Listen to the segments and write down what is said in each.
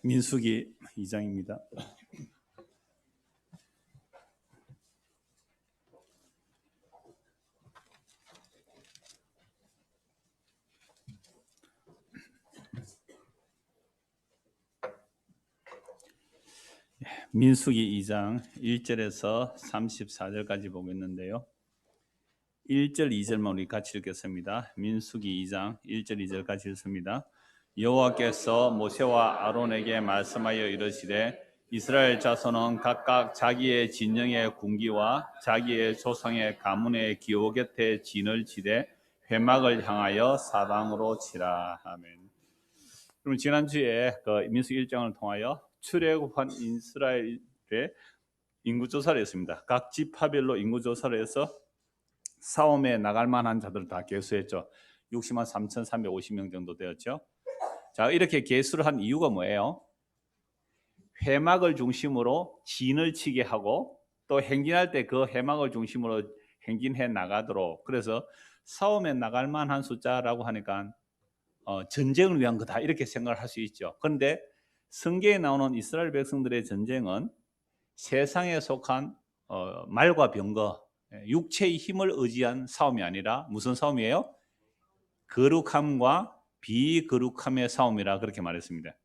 민수기 2장입니다. 민수기 2장 1절에서 34절까지 보겠는데요. 1절, 2절만 우리 같이 읽겠습니다. 민수기 2장 1절, 2절까지 읽습니다. 여호와께서 모세와 아론에게 말씀하여 이르시되 이스라엘 자손은 각각 자기의 진영의 군기와 자기의 조상의 가문의 기호 곁에 진을 치되 회막을 향하여 사방으로 치라. 아멘. 그럼 지난주에 민수기 1장을 통하여 출애굽한 이스라엘의 인구조사를 했습니다. 각 지파별로 인구조사를 해서 싸움에 나갈 만한 자들을 다 계수했죠. 60만 3,350명 정도 되었죠. 자, 이렇게 계수를 한 이유가 뭐예요? 회막을 중심으로 진을 치게 하고 또 행진할 때 그 회막을 중심으로 행진해 나가도록, 그래서 싸움에 나갈 만한 숫자라고 하니까 전쟁을 위한 거다 이렇게 생각을 할 수 있죠. 그런데 성경에 나오는 이스라엘 백성들의 전쟁은 세상에 속한 말과 병거, 육체의 힘을 의지한 싸움이 아니라 무슨 싸움이에요? 거룩함과 비거룩함의 싸움이라 그렇게 말했습니다.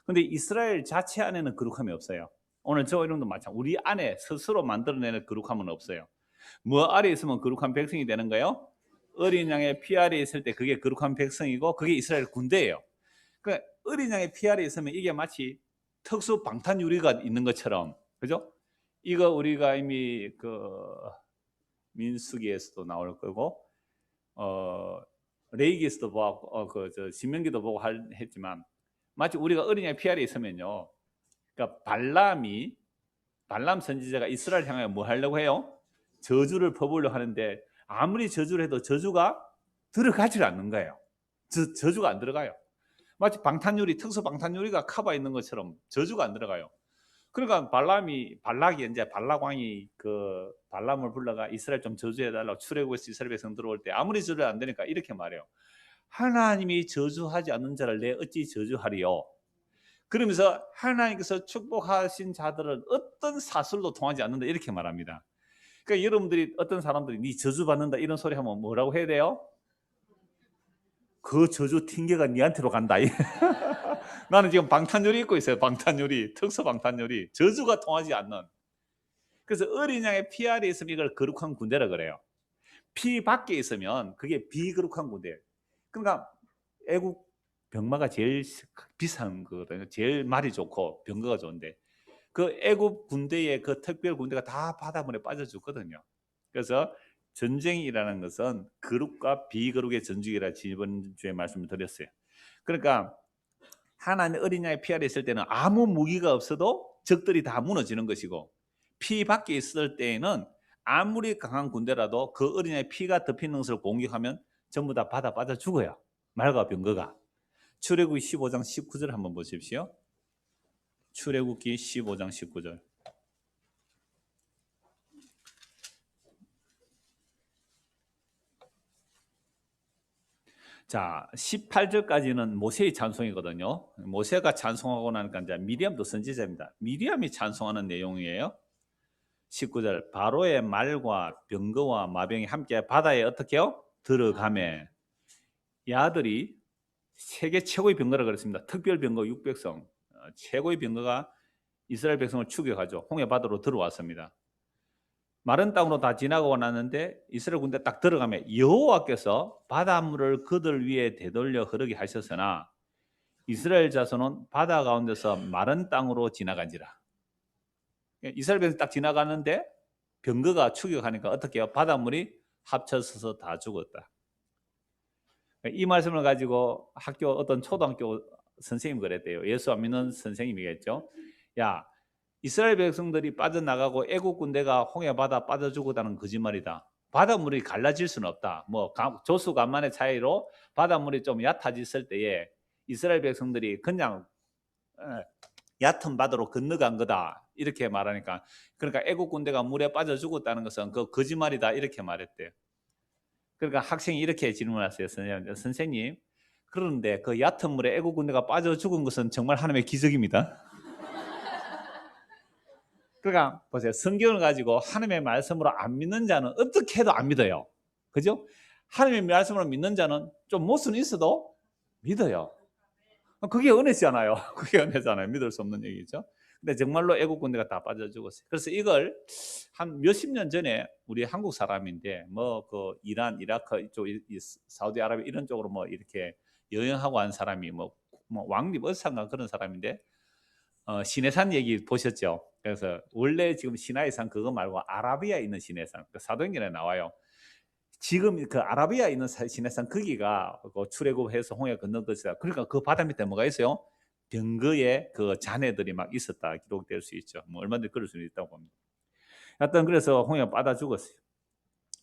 그런데 이스라엘 자체 안에는 거룩함이 없어요. 오늘 저 이름도 마찬가지. 우리 안에 스스로 만들어내는 거룩함은 없어요. 뭐 아래 있으면 거룩한 백성이 되는 거예요? 어린 양의 피 아래 있을 때 그게 거룩한 백성이고 그게 이스라엘 군대예요. 그러니까 어린 양의 피 아래 있으면 이게 마치 특수 방탄 유리가 있는 것처럼, 그죠? 이거 우리가 이미 민수기에서도 나올 거고 레이기에서도 보고 신명기도 보고 했지만 마치 우리가 어린 양의 피 아래 있으면요, 그러니까 발람 선지자가 이스라엘 향하여 뭐 하려고 해요? 저주를 퍼부으려고 하는데 아무리 저주를 해도 저주가 들어가지 않는 거예요. 저주가 안 들어가요. 마치 특수 방탄유리가 커버 있는 것처럼 저주가 안 들어가요. 그러니까 발락이 이제 발락왕이 발람을 불러가 이스라엘 좀 저주해달라고 출애굽에서 이스라엘 백성 들어올 때 아무리 저주 안 되니까 이렇게 말해요. 하나님이 저주하지 않는 자를 내 어찌 저주하리요? 그러면서 하나님께서 축복하신 자들은 어떤 사슬도 통하지 않는다 이렇게 말합니다. 그러니까 여러분들이 어떤 사람들이 네 저주 받는다 이런 소리 하면 뭐라고 해야 돼요? 그 저주 튕겨가 니한테로 간다. 나는 지금 방탄유리 입고 있어요. 방탄유리, 특수 방탄유리. 저주가 통하지 않는. 그래서 어린 양의 피 아래 있으면 이걸 거룩한 군대라 그래요. 피 밖에 있으면 그게 비거룩한 군대. 그러니까 애국 병마가 제일 비싼 거거든요. 제일 말이 좋고 병거가 좋은데 그 애국 군대의 그 특별 군대가 다 바닷물에 빠져 죽거든요. 그래서 전쟁이라는 것은 거룩과 비거룩의 전쟁이라 이번 주에 말씀을 드렸어요. 그러니까 하나님 어린 양의 피 아래 있을 때는 아무 무기가 없어도 적들이 다 무너지는 것이고, 피 밖에 있을 때에는 아무리 강한 군대라도 그 어린 양의 피가 덮이는 것을 공격하면 전부 다 바다 빠져 죽어요. 말과 병거가. 출애굽기 15장 19절 한번 보십시오. 출애굽기 15장 19절. 자, 18절까지는 모세의 찬송이거든요. 모세가 찬송하고 나니까 이제 미리암도 선지자입니다. 미리암이 찬송하는 내용이에요. 19절. 바로의 말과 병거와 마병이 함께 바다에 어떻게요? 들어가매. 이 아들이 세계 최고의 병거라 그랬습니다. 특별 병거 600성. 최고의 병거가 이스라엘 백성을 추격하죠. 홍해 바다로 들어왔습니다. 마른 땅으로 다 지나가고 났는데 이스라엘 군대 딱 들어가면 여호와께서 바닷물을 그들 위에 되돌려 흐르게 하셨으나 이스라엘 자손은 바다 가운데서 마른 땅으로 지나간지라. 이스라엘 백성이 딱 지나가는데 병거가 추격하니까 어떻게 해요? 바닷물이 합쳐서 다 죽었다. 이 말씀을 가지고 어떤 초등학교 선생님이 그랬대요. 예수 안 믿는 선생님이겠죠. 야, 이스라엘 백성들이 빠져나가고 애국 군대가 홍해 바다 빠져 죽었다는 거짓말이다. 바닷물이 갈라질 수는 없다. 뭐 조수 간만의 차이로 바닷물이 좀 얕아졌을 때에 이스라엘 백성들이 그냥 얕은 바다로 건너간 거다. 이렇게 말하니까, 그러니까 애국 군대가 물에 빠져 죽었다는 것은 그 거짓말이다. 이렇게 말했대요. 그러니까 학생이 이렇게 질문했어요. 선생님, 그런데 그 얕은 물에 애국 군대가 빠져 죽은 것은 정말 하나님의 기적입니다. 그러니까 보세요. 성경을 가지고 하나님의 말씀으로 안 믿는 자는 어떻게 해도 안 믿어요. 그죠? 하나님의 말씀으로 믿는 자는 좀 못은 있어도 믿어요. 그게 은혜잖아요. 그게 은혜잖아요. 믿을 수 없는 얘기죠. 근데 정말로 애국 군대가 다 빠져 죽었어요. 그래서 이걸 한 몇십 년 전에 우리 한국 사람인데 뭐 그 이란, 이라크 이쪽, 사우디아라비아 이런 쪽으로 뭐 이렇게 여행하고 한 사람이 뭐 왕립 어상가 그런 사람인데 시내산 얘기 보셨죠? 그래서 원래 지금 시나이산 그거 말고 아라비아에 있는 시내산 그 사도행전에 나와요. 지금 그 아라비아에 있는 시내산 거기가 그 출애굽해서 홍해 건넌 것이다. 그러니까 그 바다 밑에 뭐가 있어요? 병거의 그 잔해들이 막 있었다 기록될 수 있죠. 뭐 얼마든지 그럴 수 있다고 봅니다. 하여튼 그래서 홍해가 빠져 죽었어요.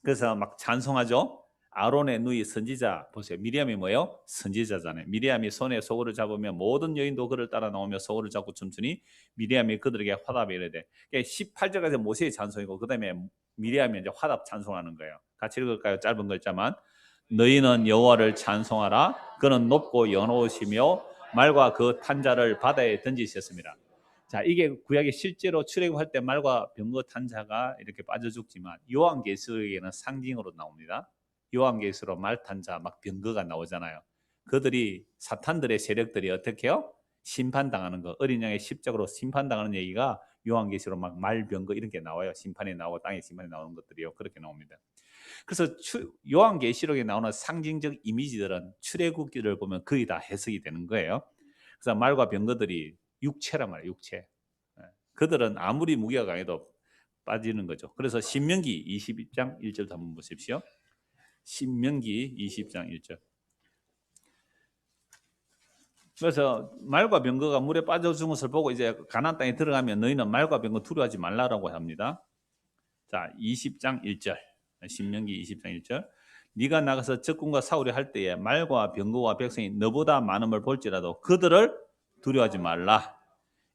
그래서 막 찬송하죠. 아론의 누이 선지자 보세요. 미리암이 뭐예요? 선지자잖아요. 미리암이 손에 소고를 잡으면 모든 여인도 그를 따라 나오며 소고를 잡고 춤추니 미리암이 그들에게 화답에 이르되 18절까지 모세의 찬송이고 그 다음에 미리암이 이제 화답 찬송하는 거예요. 같이 읽을까요? 짧은 글자만. 너희는 여호와를 찬송하라. 그는 높고 연호시며 말과 그 탄자를 바다에 던지셨습니다. 자, 이게 구약에 실제로 출애굽할 때 말과 병거 탄자가 이렇게 빠져 죽지만 요한계시록에는 상징으로 나옵니다. 요한계시록 말 탄자 막 병거가 나오잖아요. 그들이 사탄들의 세력들이 어떻게 해요? 심판당하는 거, 어린 양의 십자가로 심판당하는 얘기가 요한계시록 막 말 병거 이런 게 나와요. 심판이 나오고 땅의 심판이 나오는 것들이요. 그렇게 나옵니다. 그래서 요한계시록에 나오는 상징적 이미지들은 출애굽기를 보면 거의 다 해석이 되는 거예요. 그래서 말과 병거들이 육체란 말이에요. 육체. 그들은 아무리 무게가 강해도 빠지는 거죠. 그래서 신명기 22장 1절 한번 보십시오. 신명기 20장 1절. 그래서 말과 병거가 물에 빠져 죽은 것을 보고 이제 가나안 땅에 들어가면 너희는 말과 병거 두려워하지 말라라고 합니다. 자, 20장 1절. 신명기 20장 1절. 네가 나가서 적군과 싸우려 할 때에 말과 병거와 백성이 너보다 많음을 볼지라도 그들을 두려워하지 말라.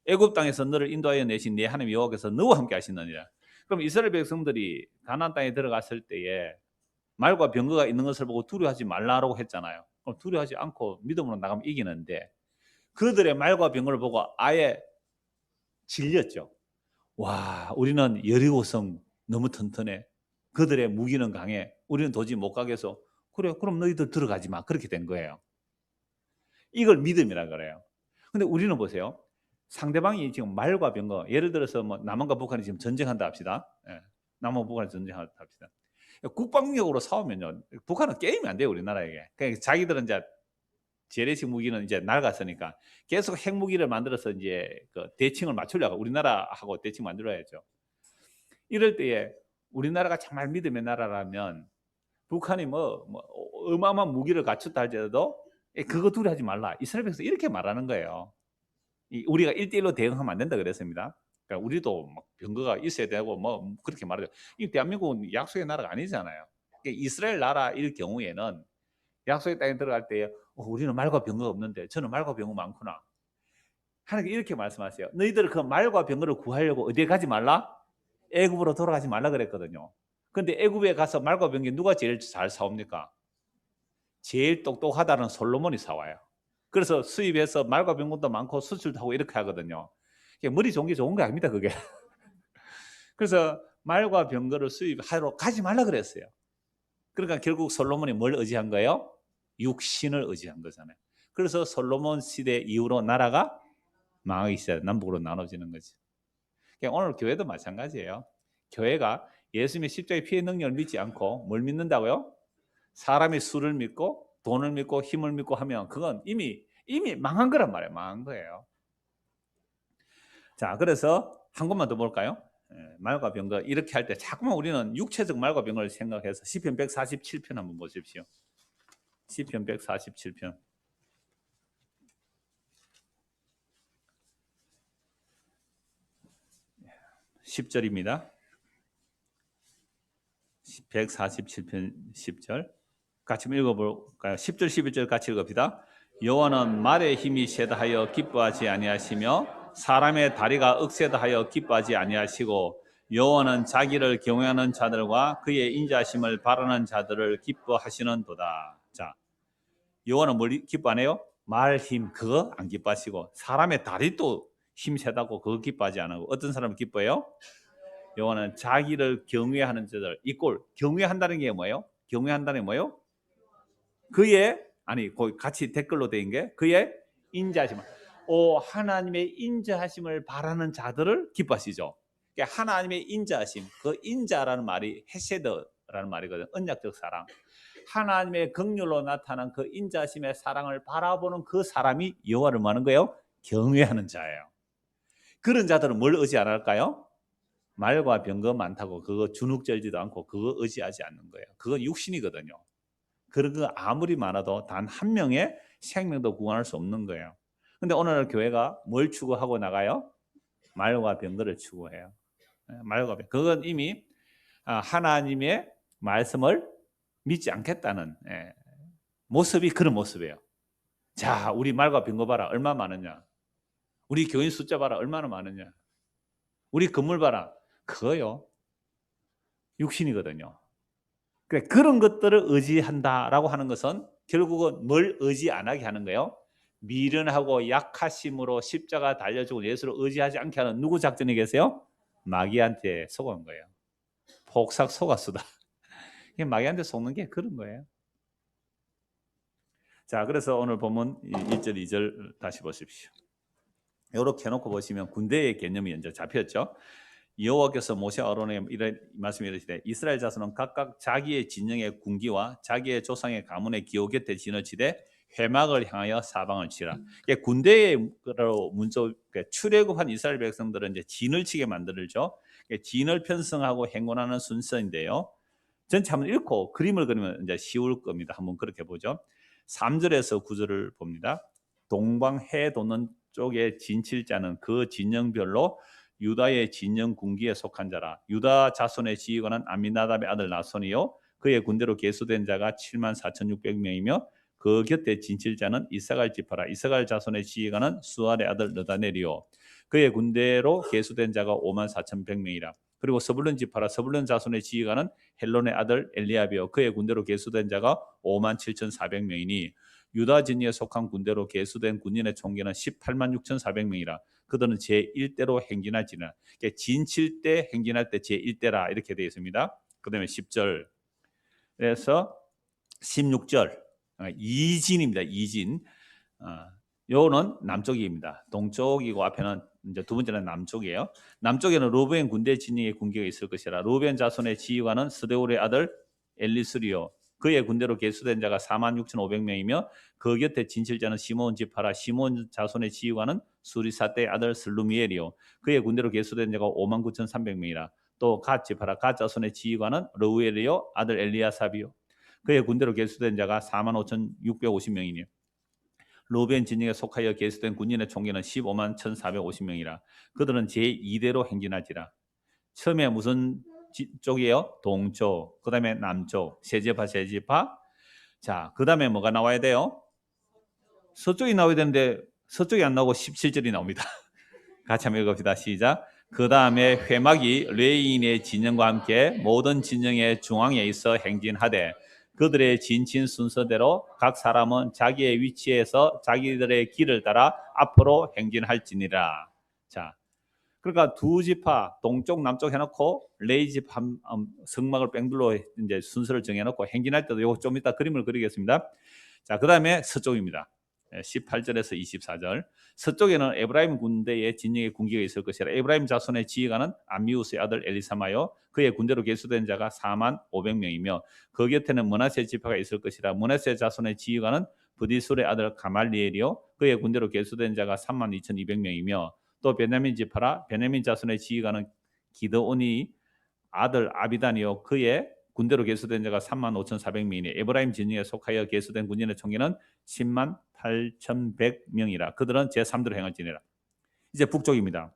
애굽 땅에서 너를 인도하여 내신 네 하나님 여호와께서 너와 함께 하시느니라. 그럼 이스라엘 백성들이 가나안 땅에 들어갔을 때에 말과 병거가 있는 것을 보고 두려워하지 말라라고 했잖아요. 그럼 두려워하지 않고 믿음으로 나가면 이기는데 그들의 말과 병거를 보고 아예 질렸죠. 와, 우리는 여리고성 너무 튼튼해. 그들의 무기는 강해. 우리는 도저히 못 가겠어. 그래, 그럼 너희들 들어가지 마. 그렇게 된 거예요. 이걸 믿음이라 그래요. 근데 우리는 보세요. 상대방이 지금 말과 병거, 예를 들어서 뭐 남한과 북한이 지금 전쟁한다 합시다. 남한과 북한이 전쟁한다 합시다. 국방력으로 싸우면요, 북한은 게임이 안 돼요, 우리나라에게. 그러니까 자기들은 이제 재래식 무기는 이제 낡았으니까 계속 핵무기를 만들어서 이제 그 대칭을 맞추려고 우리나라하고 대칭 만들어야죠. 이럴 때에 우리나라가 정말 믿음의 나라라면 북한이 뭐 어마어마한 무기를 갖췄다 할지라도 그거 두려워하지 말라. 이스라엘에서 이렇게 말하는 거예요. 우리가 1대1로 대응하면 안 된다 그랬습니다. 그러니까 우리도 막 병거가 있어야 되고 뭐 그렇게 말하죠. 이 대한민국은 약속의 나라가 아니잖아요. 그러니까 이스라엘 나라일 경우에는 약속의 땅에 들어갈 때 우리는 말과 병거가 없는데 저는 말과 병거 많구나. 하나님께 이렇게 말씀하세요. 너희들 그 말과 병거를 구하려고 어디에 가지 말라? 애굽으로 돌아가지 말라 그랬거든요. 근데 애굽에 가서 말과 병거 누가 제일 잘 사옵니까? 제일 똑똑하다는 솔로몬이 사와요. 그래서 수입해서 말과 병거도 많고 수출도 하고 이렇게 하거든요. 머리 좋은 게 좋은 거 아닙니다, 그게. 그래서 말과 병거를 수입하러 가지 말라 그랬어요. 그러니까 결국 솔로몬이 뭘 의지한 거예요? 육신을 의지한 거잖아요. 그래서 솔로몬 시대 이후로 나라가 망하기 시작, 남북으로 나눠지는 거죠. 오늘 교회도 마찬가지예요. 교회가 예수님의 십자가의 피의 능력을 믿지 않고 뭘 믿는다고요? 사람의 수를 믿고 돈을 믿고 힘을 믿고 하면 그건 이미 망한 거란 말이에요. 망한 거예요. 자, 그래서 한 것만 더 볼까요? 말과 병거 이렇게 할 때 자꾸만 우리는 육체적 말과 병거를 생각해서 시편 147편 한번 보십시오. 시편 147편 10절입니다. 147편 10절 같이 읽어볼까요? 10절 11절 같이 읽읍시다. 여호와는 말의 힘이 세다 하여 기뻐하지 아니하시며 사람의 다리가 억세다 하여 기뻐하지 아니하시고 여호와는 자기를 경외하는 자들과 그의 인자심을 바라는 자들을 기뻐하시는도다. 자, 여호와는 뭘 기뻐 안 해요? 말 힘 그거 안 기뻐하시고 사람의 다리도 힘 세다고 그거 기뻐하지 않고 어떤 사람은 기뻐해요? 여호와는 자기를 경외하는 자들 이꼴 경외한다는 게 뭐예요? 경외한다는 게 뭐예요? 그의 아니 같이 댓글로 된 게 그의 인자하심. 하나님의 인자하심을 바라는 자들을 기뻐하시죠. 그러니까 하나님의 인자하심. 그 인자라는 말이 헤세드라는 말이거든. 언약적 사랑. 하나님의 긍휼로 나타난 그 인자하심의 사랑을 바라보는 그 사람이 여호와를 뭐 하는 거예요? 경외하는 자예요. 그런 자들은 뭘 의지 안 할까요? 말과 병거 많다고 그거 주눅들지도 않고 그거 의지하지 않는 거예요. 그건 육신이거든요. 그런 거 아무리 많아도 단 한 명의 생명도 구원할 수 없는 거예요. 근데 오늘 교회가 뭘 추구하고 나가요? 말과 병거를 추구해요. 말과 병거. 그건 이미 하나님의 말씀을 믿지 않겠다는 모습이 그런 모습이에요. 자, 우리 말과 병거 봐라. 얼마 많으냐. 우리 교인 숫자 봐라. 얼마나 많으냐. 우리 건물 봐라. 그거요. 육신이거든요. 그런 것들을 의지한다라고 하는 것은 결국은 뭘 의지 안 하게 하는 거예요? 미련하고 약하심으로 십자가 달려주고 예수를 의지하지 않게 하는 누구 작전이 계세요? 마귀한테 속은 거예요. 폭삭 속았수다. 마귀한테 속는 게 그런 거예요. 자, 그래서 오늘 본문 1절, 2절 다시 보십시오. 이렇게 해놓고 보시면 군대의 개념이 이제 잡혔죠. 여호와께서 모세 아론에게 이런 말씀을 이르시되 이스라엘 자손은 각각 자기의 진영의 군기와 자기의 조상의 가문의 기호 곁에 진을 치되 회막을 향하여 사방을 치라. 군대로 문조 출애굽한 이스라엘 백성들은 이제 진을 치게 만들죠. 진을 편성하고 행군하는 순서인데요. 전체 한번 읽고 그림을 그리면 이제 쉬울 겁니다. 한번 그렇게 보죠. 3절에서 9절을 봅니다. 동방 해 돋는 쪽에 진칠자는 그 진영별로 유다의 진영 군기에 속한 자라. 유다 자손의 지휘관은 암미나답의 아들 나손이요 그의 군대로 계수된 자가 74,600명이며 그 곁에 진칠자는 이사갈 지파라. 이사갈 자손의 지휘관은 수알의 아들 느다넬이요 그의 군대로 계수된 자가 54,100명이라. 그리고 서불론 지파라. 서불론 자손의 지휘관은 헬론의 아들 엘리압이요 그의 군대로 계수된 자가 57,400명이니 유다 진영에 속한 군대로 계수된 군인의 총계는 186,400명이라. 그들은 제1대로 행진할지는 진칠 때 행진할 때 제1대라 이렇게 되어 있습니다. 그 다음에 10절 그래서 16절 이진입니다. 이진 요는 남쪽입니다. 동쪽이고 앞에는 이제 두 번째는 남쪽이에요. 남쪽에는 로벤 군대 진영의 군기가 있을 것이라. 로벤 자손의 지휘관은 스데울의 아들 엘리스리요 그의 군대로 계수된 자가 46,500명이며 그 곁에 진칠자는 시몬 지파라. 시몬 자손의 지휘관은 수리사떼의 아들 슬루미엘이요 그의 군대로 계수된 자가 59,300명이라. 또 갓 지파라. 갓 자손의 지휘관은 르우엘이요 아들 엘리아삽이요 그의 군대로 계수된 자가 45,650명이니 로벤 진영에 속하여 계수된 군인의 총계는 151,450명이라. 그들은 제2대로 행진할지라. 처음에 무슨 쪽이에요? 동쪽, 그 다음에 남쪽, 세제파. 자, 그 다음에 뭐가 나와야 돼요? 서쪽이 나와야 되는데 서쪽이 안 나오고 17절이 나옵니다. 같이 한번 읽읍시다. 시작. 그 다음에 회막이 레인의 진영과 함께 모든 진영의 중앙에 있어 행진하되 그들의 진친 순서대로 각 사람은 자기의 위치에서 자기들의 길을 따라 앞으로 행진할지니라. 자, 그러니까 두 지파 동쪽 남쪽 해놓고 레이 집 성막을 뺑둘러 이제 순서를 정해놓고 행진할 때도 요거 좀 이따 그림을 그리겠습니다. 자, 그 다음에 서쪽입니다. 18절에서 24절. 서쪽에는 에브라임 군대의 진영의 군기가 있을 것이라. 에브라임 자손의 지휘관은 암미우스의 아들 엘리사마요 그의 군대로 계수된 자가 45,500명이며 그 곁에는 므낫세 지파가 있을 것이라. 므낫세 자손의 지휘관은 브디술의 아들 가말리엘이요 그의 군대로 계수된 자가 32,200명이며 또 베냐민 지파라. 베냐민 자손의 지휘관은 기드온이 아들 아비단이요 그의 군대로 계수된 자가 35,400명이니 에브라임 진영에 속하여 계수된 군인의 총계는 108,100명이라. 그들은 제3대로 행할지니라. 이제 북쪽입니다.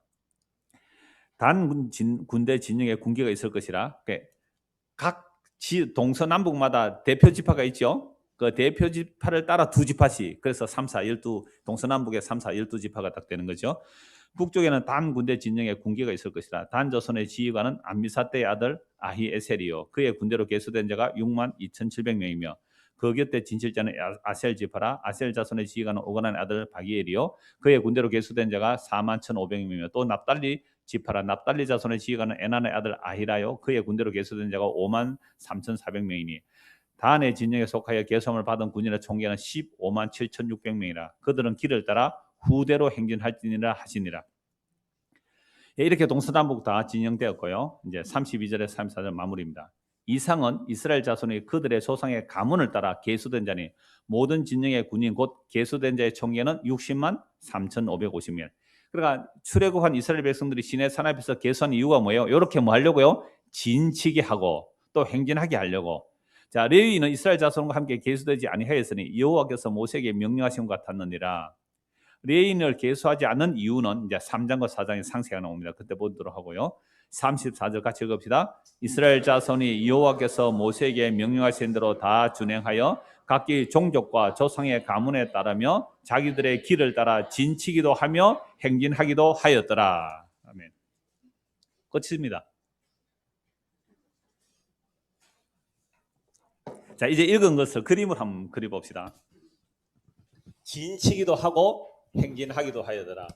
단 군대 진영에 군기가 있을 것이라. 각 동서남북마다 대표 지파가 있죠. 그 대표 지파를 따라 두 지파씩. 그래서 3, 4, 12 동서남북에 3, 4, 12지파가 딱 되는 거죠. 북쪽에는 단 군대 진영에 군기가 있을 것이라. 단 자손의 지휘관은 암미사떼의 아들 아히에셀이요 그의 군대로 계수된 자가 62,700명이며 그 곁에 진칠자는 아셀 지파라. 아셀 자손의 지휘관은 오가나의 아들 바기엘이요. 그의 군대로 계수된 자가 41,500명이며 또 납달리 지파라. 납달리 자손의 지휘관은 에난의 아들 아히라요. 그의 군대로 계수된 자가 53,400명이니 단의 진영에 속하여 계수함을 받은 군인의 총계는 157,600명이라. 그들은 길을 따라 후대로 행진할지니라 하시니라. 이렇게 동서남북 다 진영되었고요. 이제 32절에서 34절 마무리입니다. 이상은 이스라엘 자손이 그들의 조상의 가문을 따라 계수된 자니 모든 진영의 군인 곧 계수된 자의 총계는 60만 3,550명. 그러니까 출애굽한 이스라엘 백성들이 시내 산 앞에서 계수한 이유가 뭐예요? 이렇게 뭐 하려고요? 진치게 하고 또 행진하게 하려고. 자, 레위인은 이스라엘 자손과 함께 계수되지 아니하였으니 여호와께서 모세에게 명령하신 것 같았느니라. 레위인을 계수하지 않는 이유는 이제 3장과 4장에 상세가 나옵니다. 그때 보도록 하고요. 34절 같이 읽읍시다. 이스라엘 자손이 여호와께서 모세에게 명령하신 대로 다 준행하여 각기 종족과 조상의 가문에 따르며 자기들의 길을 따라 진치기도 하며 행진하기도 하였더라. 아멘. 끝입니다. 자, 이제 읽은 것을 그림을 한번 그려봅시다. 진치기도 하고 행진하기도 하여더라.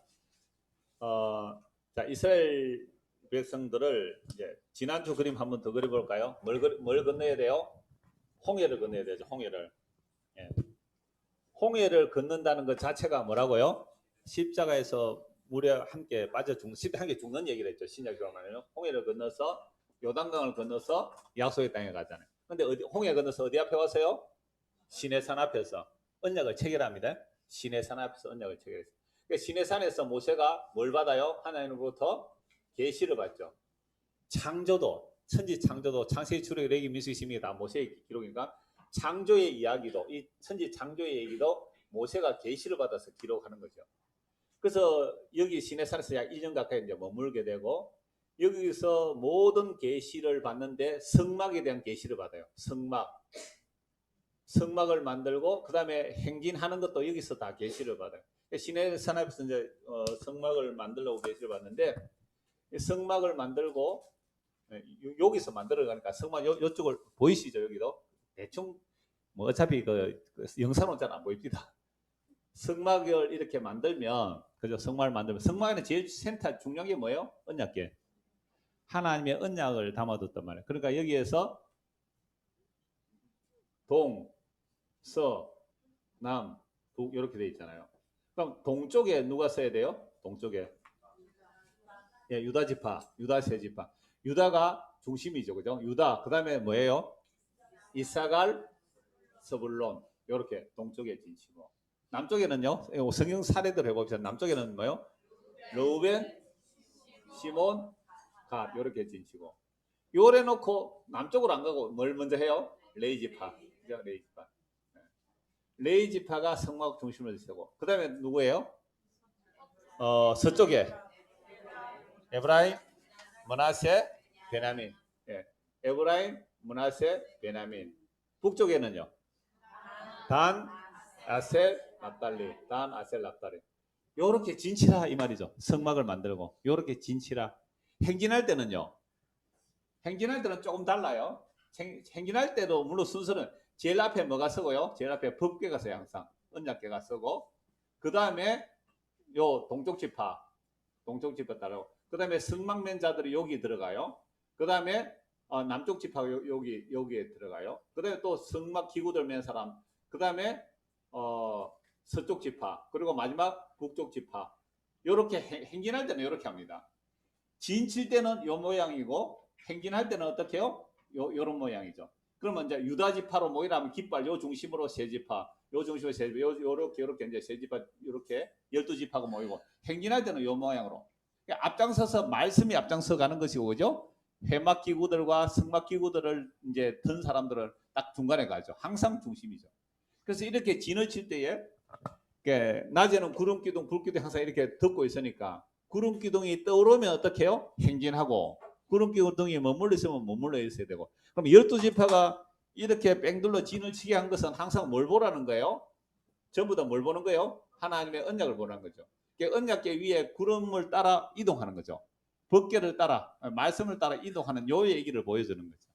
자, 이스라엘 백성들을 이제 지난주 그림 한번 더 그려볼까요? 뭘 건너야 돼요? 홍해를 건너야 되죠. 홍해를. 예. 홍해를 건넌다는 것 자체가 뭐라고요? 십자가에서 물에 함께 빠져 함께 죽는 얘기를 했죠. 신약으로 말하면 홍해를 건너서 요단강을 건너서 약속의 땅에 가잖아요. 근데 홍해 건너서 어디 앞에 왔어요? 시내산 앞에서 언약을 체결합니다. 시내산 앞에서 언약을 체결했어요. 그러니까 시내산에서 모세가 뭘 받아요? 하나님으로부터 계시를 받죠. 창조도, 천지 창조도, 창세기, 출애굽, 레위기, 민수기, 신명기 다 모세의 기록이니까 창조의 이야기도, 이 천지 창조의 얘기도 모세가 계시를 받아서 기록하는 거죠. 그래서 여기 시내산에서 약 1년 가까이 이제 머물게 되고 여기서 모든 계시를 받는데 성막에 대한 계시를 받아요. 성막을 만들고 그 다음에 행진하는 것도 여기서 다 계시를 받아요. 시내산 앞에서 이제 성막을 만들려고 계시를 받는데 성막을 만들고 여기서 만들어 가니까 성막 이쪽을 보이시죠? 여기도 대충 뭐 어차피 그 영상은 잘 안 보입니다. 성막을 이렇게 만들면 그죠? 성막을 만들면 성막에는 제일 센터 중요한 게 뭐예요? 언약궤. 하나님의 언약을 담아뒀단 말이에요. 그러니까 여기에서 동, 서, 남, 북 이렇게 돼 있잖아요. 그럼 동쪽에 누가 써야 돼요? 동쪽에 예, 유다 지파, 유다 세 지파. 유다가 중심이죠, 그죠? 유다. 그 다음에 뭐예요? 이사갈, 서불론 이렇게 동쪽에 진치고 남쪽에는요. 성경 사례들 해봅시다. 남쪽에는 뭐요? 르우벤, 시몬, 갓 이렇게 진치고 요래 놓고 남쪽으로 안 가고 뭘 먼저 해요? 레위 지파. 레위 지파. 레위 지파가 성막 중심을 지고 그 다음에 누구예요? 서쪽에 에브라임, 므낫세, 베냐민. 예. 에브라임, 므낫세, 베냐민. 북쪽에는요. 단, 아셀, 납달리. 단, 아셀, 납달리. 요렇게 진치라 이 말이죠. 성막을 만들고 요렇게 진치라. 행진할 때는요. 행진할 때는 조금 달라요. 행진할 때도 물론 순서는 제일 앞에 뭐가 서고요? 제일 앞에 법궤가 서요. 항상 언약궤가 서고 그 다음에 요 동쪽 지파 따라고 그 다음에 성막면자들이 여기 들어가요. 그 다음에 남쪽 지파가 여기에 들어가요. 그 다음에 또 성막 기구들 맨 사람 그 다음에 서쪽 지파 그리고 마지막 북쪽 지파 이렇게 행진할 때는 이렇게 합니다. 진칠 때는 요 모양이고 행진할 때는 어떻게 해요? 요런 모양이죠. 그러면 이제 유다 지파로 모이라면 깃발 요 중심으로 세 지파 요 중심으로 세 지파 요렇게 이제 세 지파 요렇게 12지파가 모이고 행진할 때는 요 모양으로 앞장서서 말씀이 앞장서 가는 것이고 그죠? 회막 기구들과 성막 기구들을 이제 든 사람들은 딱 중간에 가죠. 항상 중심이죠. 그래서 이렇게 진을 칠 때에 낮에는 구름 기둥, 불 기둥 항상 이렇게 덮고 있으니까 구름 기둥이 떠오르면 어떻게 해요? 행진하고 구름 기둥이 머물러 있으면 머물러 있어야 되고 그럼 12지파가 이렇게 뺑둘러 진을 치게 한 것은 항상 뭘 보라는 거예요? 전부 다 뭘 보는 거예요? 하나님의 언약을 보라는 거죠. 언약궤 위에 구름을 따라 이동하는 거죠. 법궤를 따라 말씀을 따라 이동하는 요 얘기를 보여주는 거죠.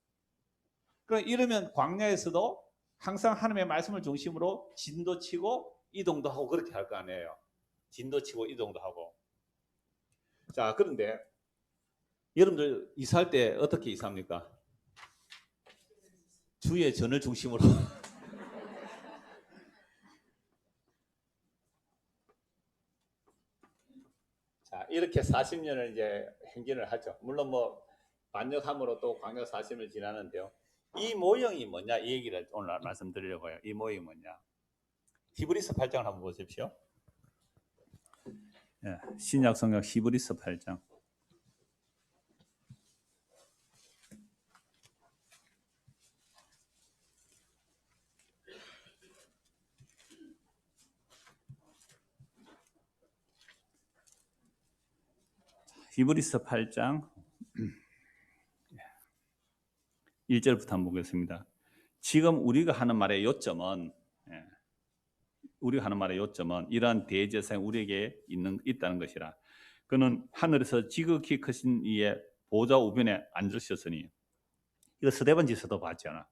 그럼 이러면 광야에서도 항상 하나님의 말씀을 중심으로 진도치고 이동도 하고 그렇게 할 거 아니에요. 진도치고 이동도 하고. 자, 그런데 여러분들 이사할 때 어떻게 이사합니까? 주의 전을 중심으로. 자, 이렇게 40년을 이제 행진을 하죠. 물론 뭐 반역함으로 또 광야 40년을 지나는데요. 이 모형이 뭐냐? 이 얘기를 오늘 말씀드리려고 해요. 이 모형이 뭐냐? 히브리서 8장을 한번 보십시오. 예, 신약 성경 히브리서 8장. 히브리서 8장 1절부터 한번 보겠습니다. 지금 우리가 하는 말의 요점은 이러한 대제사장 우리에게 있다는 것이라. 그는 하늘에서 지극히 크신 이의 보좌 우편에 앉으셨으니. 이거 스데반 지서도 봤잖아.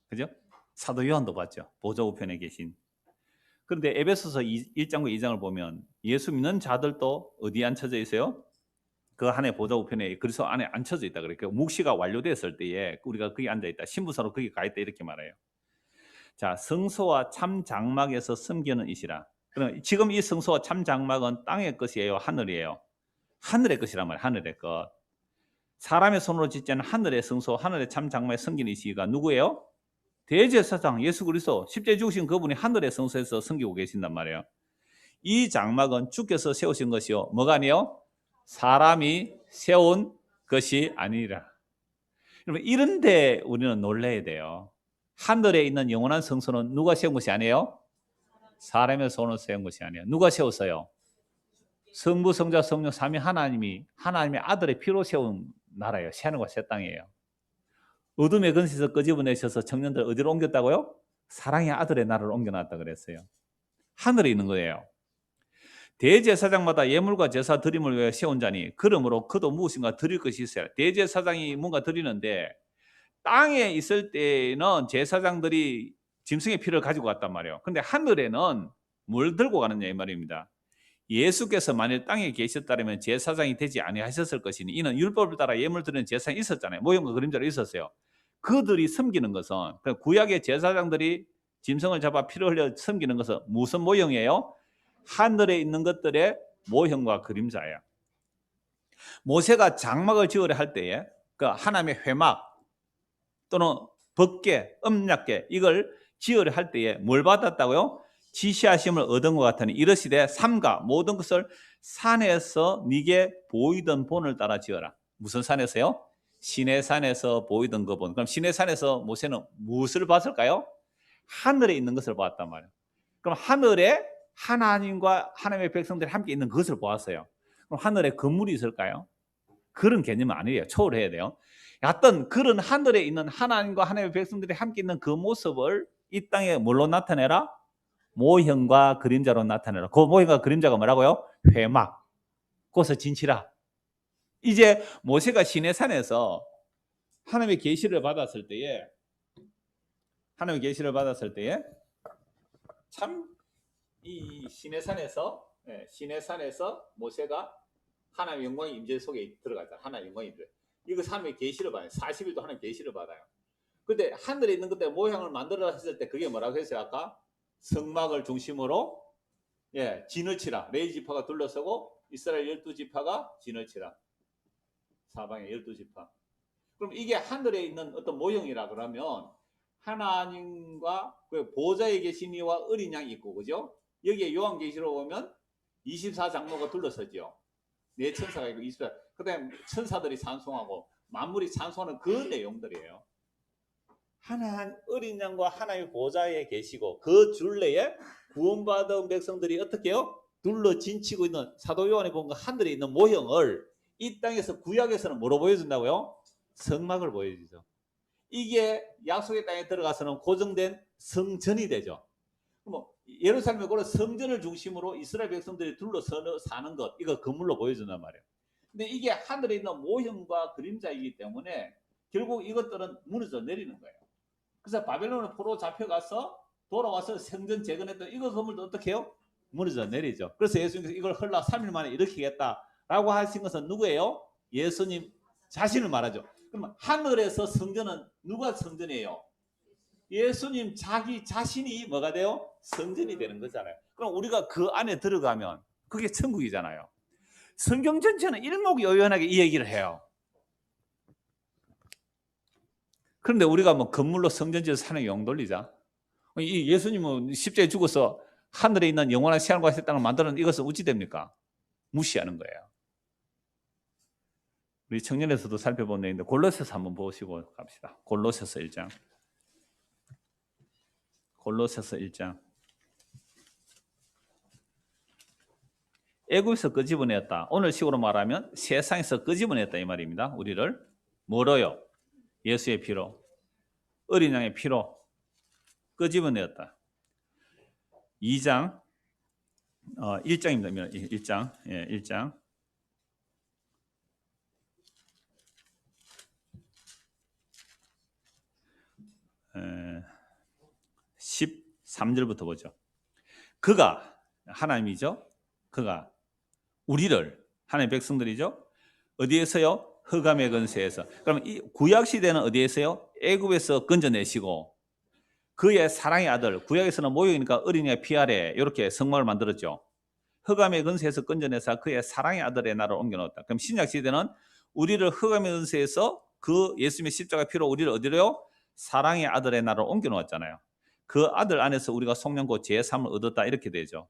그죠? 사도 요한도 봤죠. 보좌 우편에 계신. 그런데 에베소서 1장과 2장을 보면 예수 믿는 자들도 어디에 앉혀져 있어요? 그 안에 보좌 우편에 그리스도 안에 앉혀져 있다 그래요. 묵시가 완료됐을 때에 우리가 거기 앉아 있다. 신부사로 거기 가 있다 이렇게 말해요. 자, 성소와 참 장막에서 섬기는 이시라. 그럼 지금 이 성소와 참 장막은 땅의 것이에요, 하늘이에요? 하늘의 것이란 말이에요. 하늘의 것. 사람의 손으로 짓지 않은 하늘의 성소, 하늘의 참 장막에 섬기는 이시가 누구예요? 대제사장 예수 그리스도, 십자가에 죽으신 그분이 하늘의 성소에서 섬기고 계신단 말이에요. 이 장막은 주께서 세우신 것이요, 뭐가 아니에요? 사람이 세운 것이 아니라. 여러분, 이런데 우리는 놀라야 돼요. 하늘에 있는 영원한 성소는 누가 세운 것이 아니에요? 사람의 손으로 세운 것이 아니에요. 누가 세웠어요? 성부, 성자, 성령, 삼위 하나님의 아들의 피로 세운 나라예요. 새하늘과 새 땅이에요. 어둠의 근시에서 끄집어내셔서 청년들 어디로 옮겼다고요? 사랑의 아들의 나라를 옮겨놨다 그랬어요. 하늘에 있는 거예요. 대제사장마다 예물과 제사 드림을 위해 세운 자니 그러므로 그도 무엇인가 드릴 것이 있어야. 대제사장이 뭔가 드리는데 땅에 있을 때는 제사장들이 짐승의 피를 가지고 갔단 말이에요. 근데 하늘에는 뭘 들고 가느냐 이 말입니다. 예수께서 만일 땅에 계셨다면 제사장이 되지 아니하셨을 것이니 이는 율법을 따라 예물 드리는 제사장이 있었잖아요. 모형과 그림자로 있었어요. 그들이 섬기는 것은, 구약의 제사장들이 짐승을 잡아 피를 흘려 섬기는 것은 무슨 모형이에요? 하늘에 있는 것들의 모형과 그림자예요. 모세가 장막을 지으려 할 때에 그 하나님의 회막 또는 법궤, 언약궤 이걸 지으려 할 때에 뭘 받았다고요? 지시하심을 얻은 것 같으니 이르시되 삼가 모든 것을 산에서 네게 보이던 본을 따라 지어라. 무슨 산에서요? 시내산에서 보이던 그 본. 그럼 시내산에서 모세는 무엇을 봤을까요? 하늘에 있는 것을 봤단 말이에요. 그럼 하늘에 하나님과 하나님의 백성들이 함께 있는 것을 보았어요. 그럼 하늘에 건물이 있을까요? 그런 개념은 아니에요. 초월해야 돼요. 어떤 그런 하늘에 있는 하나님과 하나님의 백성들이 함께 있는 그 모습을 이 땅에 뭘로 나타내라? 모형과 그림자로 나타내라. 그 모형과 그림자가 뭐라고요? 회막. 그것을 진치라. 이제 모세가 시내산에서 하나님의 계시를 받았을 때에 참 이 시내산에서 모세가 하나님의 영광의 임재 속에 들어갔다. 하나님의 영광의 임재. 이거 하나님의 계시를 받아요. 40일도 하나님의 계시를 받아요. 근데 하늘에 있는 것들 모형을 만들어 했을 때 그게 뭐라고 했어요? 아까 성막을 중심으로 진을 치라. 레위 지파가 둘러서고 이스라엘 12지파가 진을 치라. 사방에 12지파. 그럼 이게 하늘에 있는 어떤 모형이라 그러면 하나님과 그 보좌에 계신 이와 어린 양이 있고, 그죠? 여기에 요한계시로 보면 24장로가 둘러서죠. 네 천사가 있고 24. 그다음에 천사들이 찬송하고 만물이 찬송하는 그 내용들이에요. 하나님 어린 양과 하나님의 보좌에 계시고 그 줄내에 구원받은 백성들이 어떻게 해요? 둘러 진치고 있는 사도 요한이 본 그 하늘에 있는 모형을 이 땅에서 구약에서는 뭐로 보여준다고요? 성막을 보여주죠. 이게 약속의 땅에 들어가서는 고정된 성전이 되죠. 뭐 예루살렘의 그런 성전을 중심으로 이스라엘 백성들이 둘러서 사는 것, 이거 건물로 보여준단 말이에요. 근데 이게 하늘에 있는 모형과 그림자이기 때문에 결국 이것들은 무너져 내리는 거예요. 그래서 바벨론의 포로 잡혀가서 돌아와서 성전 재건했던 이거 건물도 어떻게 해요? 무너져 내리죠. 그래서 예수님께서 이걸 헐라 3일 만에 일으키겠다라고 하신 것은 누구예요? 예수님 자신을 말하죠. 그럼 하늘에서 성전은 누가 성전이에요? 예수님 자기 자신이 뭐가 돼요? 성전이 되는 거잖아요. 그럼 우리가 그 안에 들어가면 그게 천국이잖아요. 성경 전체는 일목요연하게 이 얘기를 해요. 그런데 우리가 뭐 건물로 성전지어서 사는 용 돌리자. 이 예수님은 십자가에 죽어서 하늘에 있는 영원한 시간과 새 땅을 만드는 이것은 어찌 됩니까? 무시하는 거예요. 우리 청년에서도 살펴본 내용인데 골로새서 한번 보시고 갑시다. 골로새서 1장. 골로새서 1장. 애굽에서 끄집어냈다. 오늘 식으로 말하면 세상에서 끄집어냈다 이 말입니다. 우리를 뭐로요? 예수의 피로, 어린 양의 피로 끄집어내었다. 2장 1장입니다. 1장. 예, 1장. 13절부터 보죠. 그가 하나님이죠. 그가 우리를 하나님의 백성들이죠. 어디에서요? 흑암의 근세에서. 그러면 이 구약 시대는 어디에서요? 애굽에서 건져내시고 그의 사랑의 아들, 구약에서는 모욕이니까 어린이의 피 아래 이렇게 성막을 만들었죠. 흑암의 근세에서 건져내서 그의 사랑의 아들의 나라를 옮겨놓았다. 그럼 신약 시대는 우리를 흑암의 근세에서 그 예수님의 십자가 피로 우리를 어디로요? 사랑의 아들의 나라를 옮겨놓았잖아요. 그 아들 안에서 우리가 속량고 제3을 얻었다 이렇게 되죠.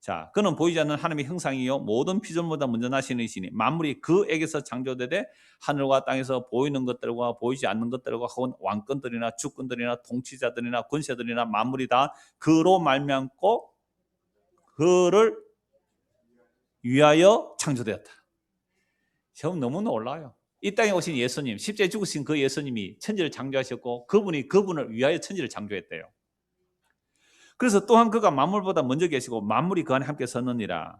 자, 그는 보이지 않는 하나님의 형상이요 모든 피조물보다 먼저 나시는 이시니 만물이 그에게서 창조되되 하늘과 땅에서 보이는 것들과 보이지 않는 것들과 혹은 왕권들이나 주권들이나 통치자들이나 권세들이나 만물이 다 그로 말미암고 그를 위하여 창조되었다. 참 너무 놀라요. 이 땅에 오신 예수님, 십자가에 죽으신 그 예수님이 천지를 창조하셨고 그분이 그분을 위하여 천지를 창조했대요. 그래서 또한 그가 만물보다 먼저 계시고 만물이 그 안에 함께 섰느니라.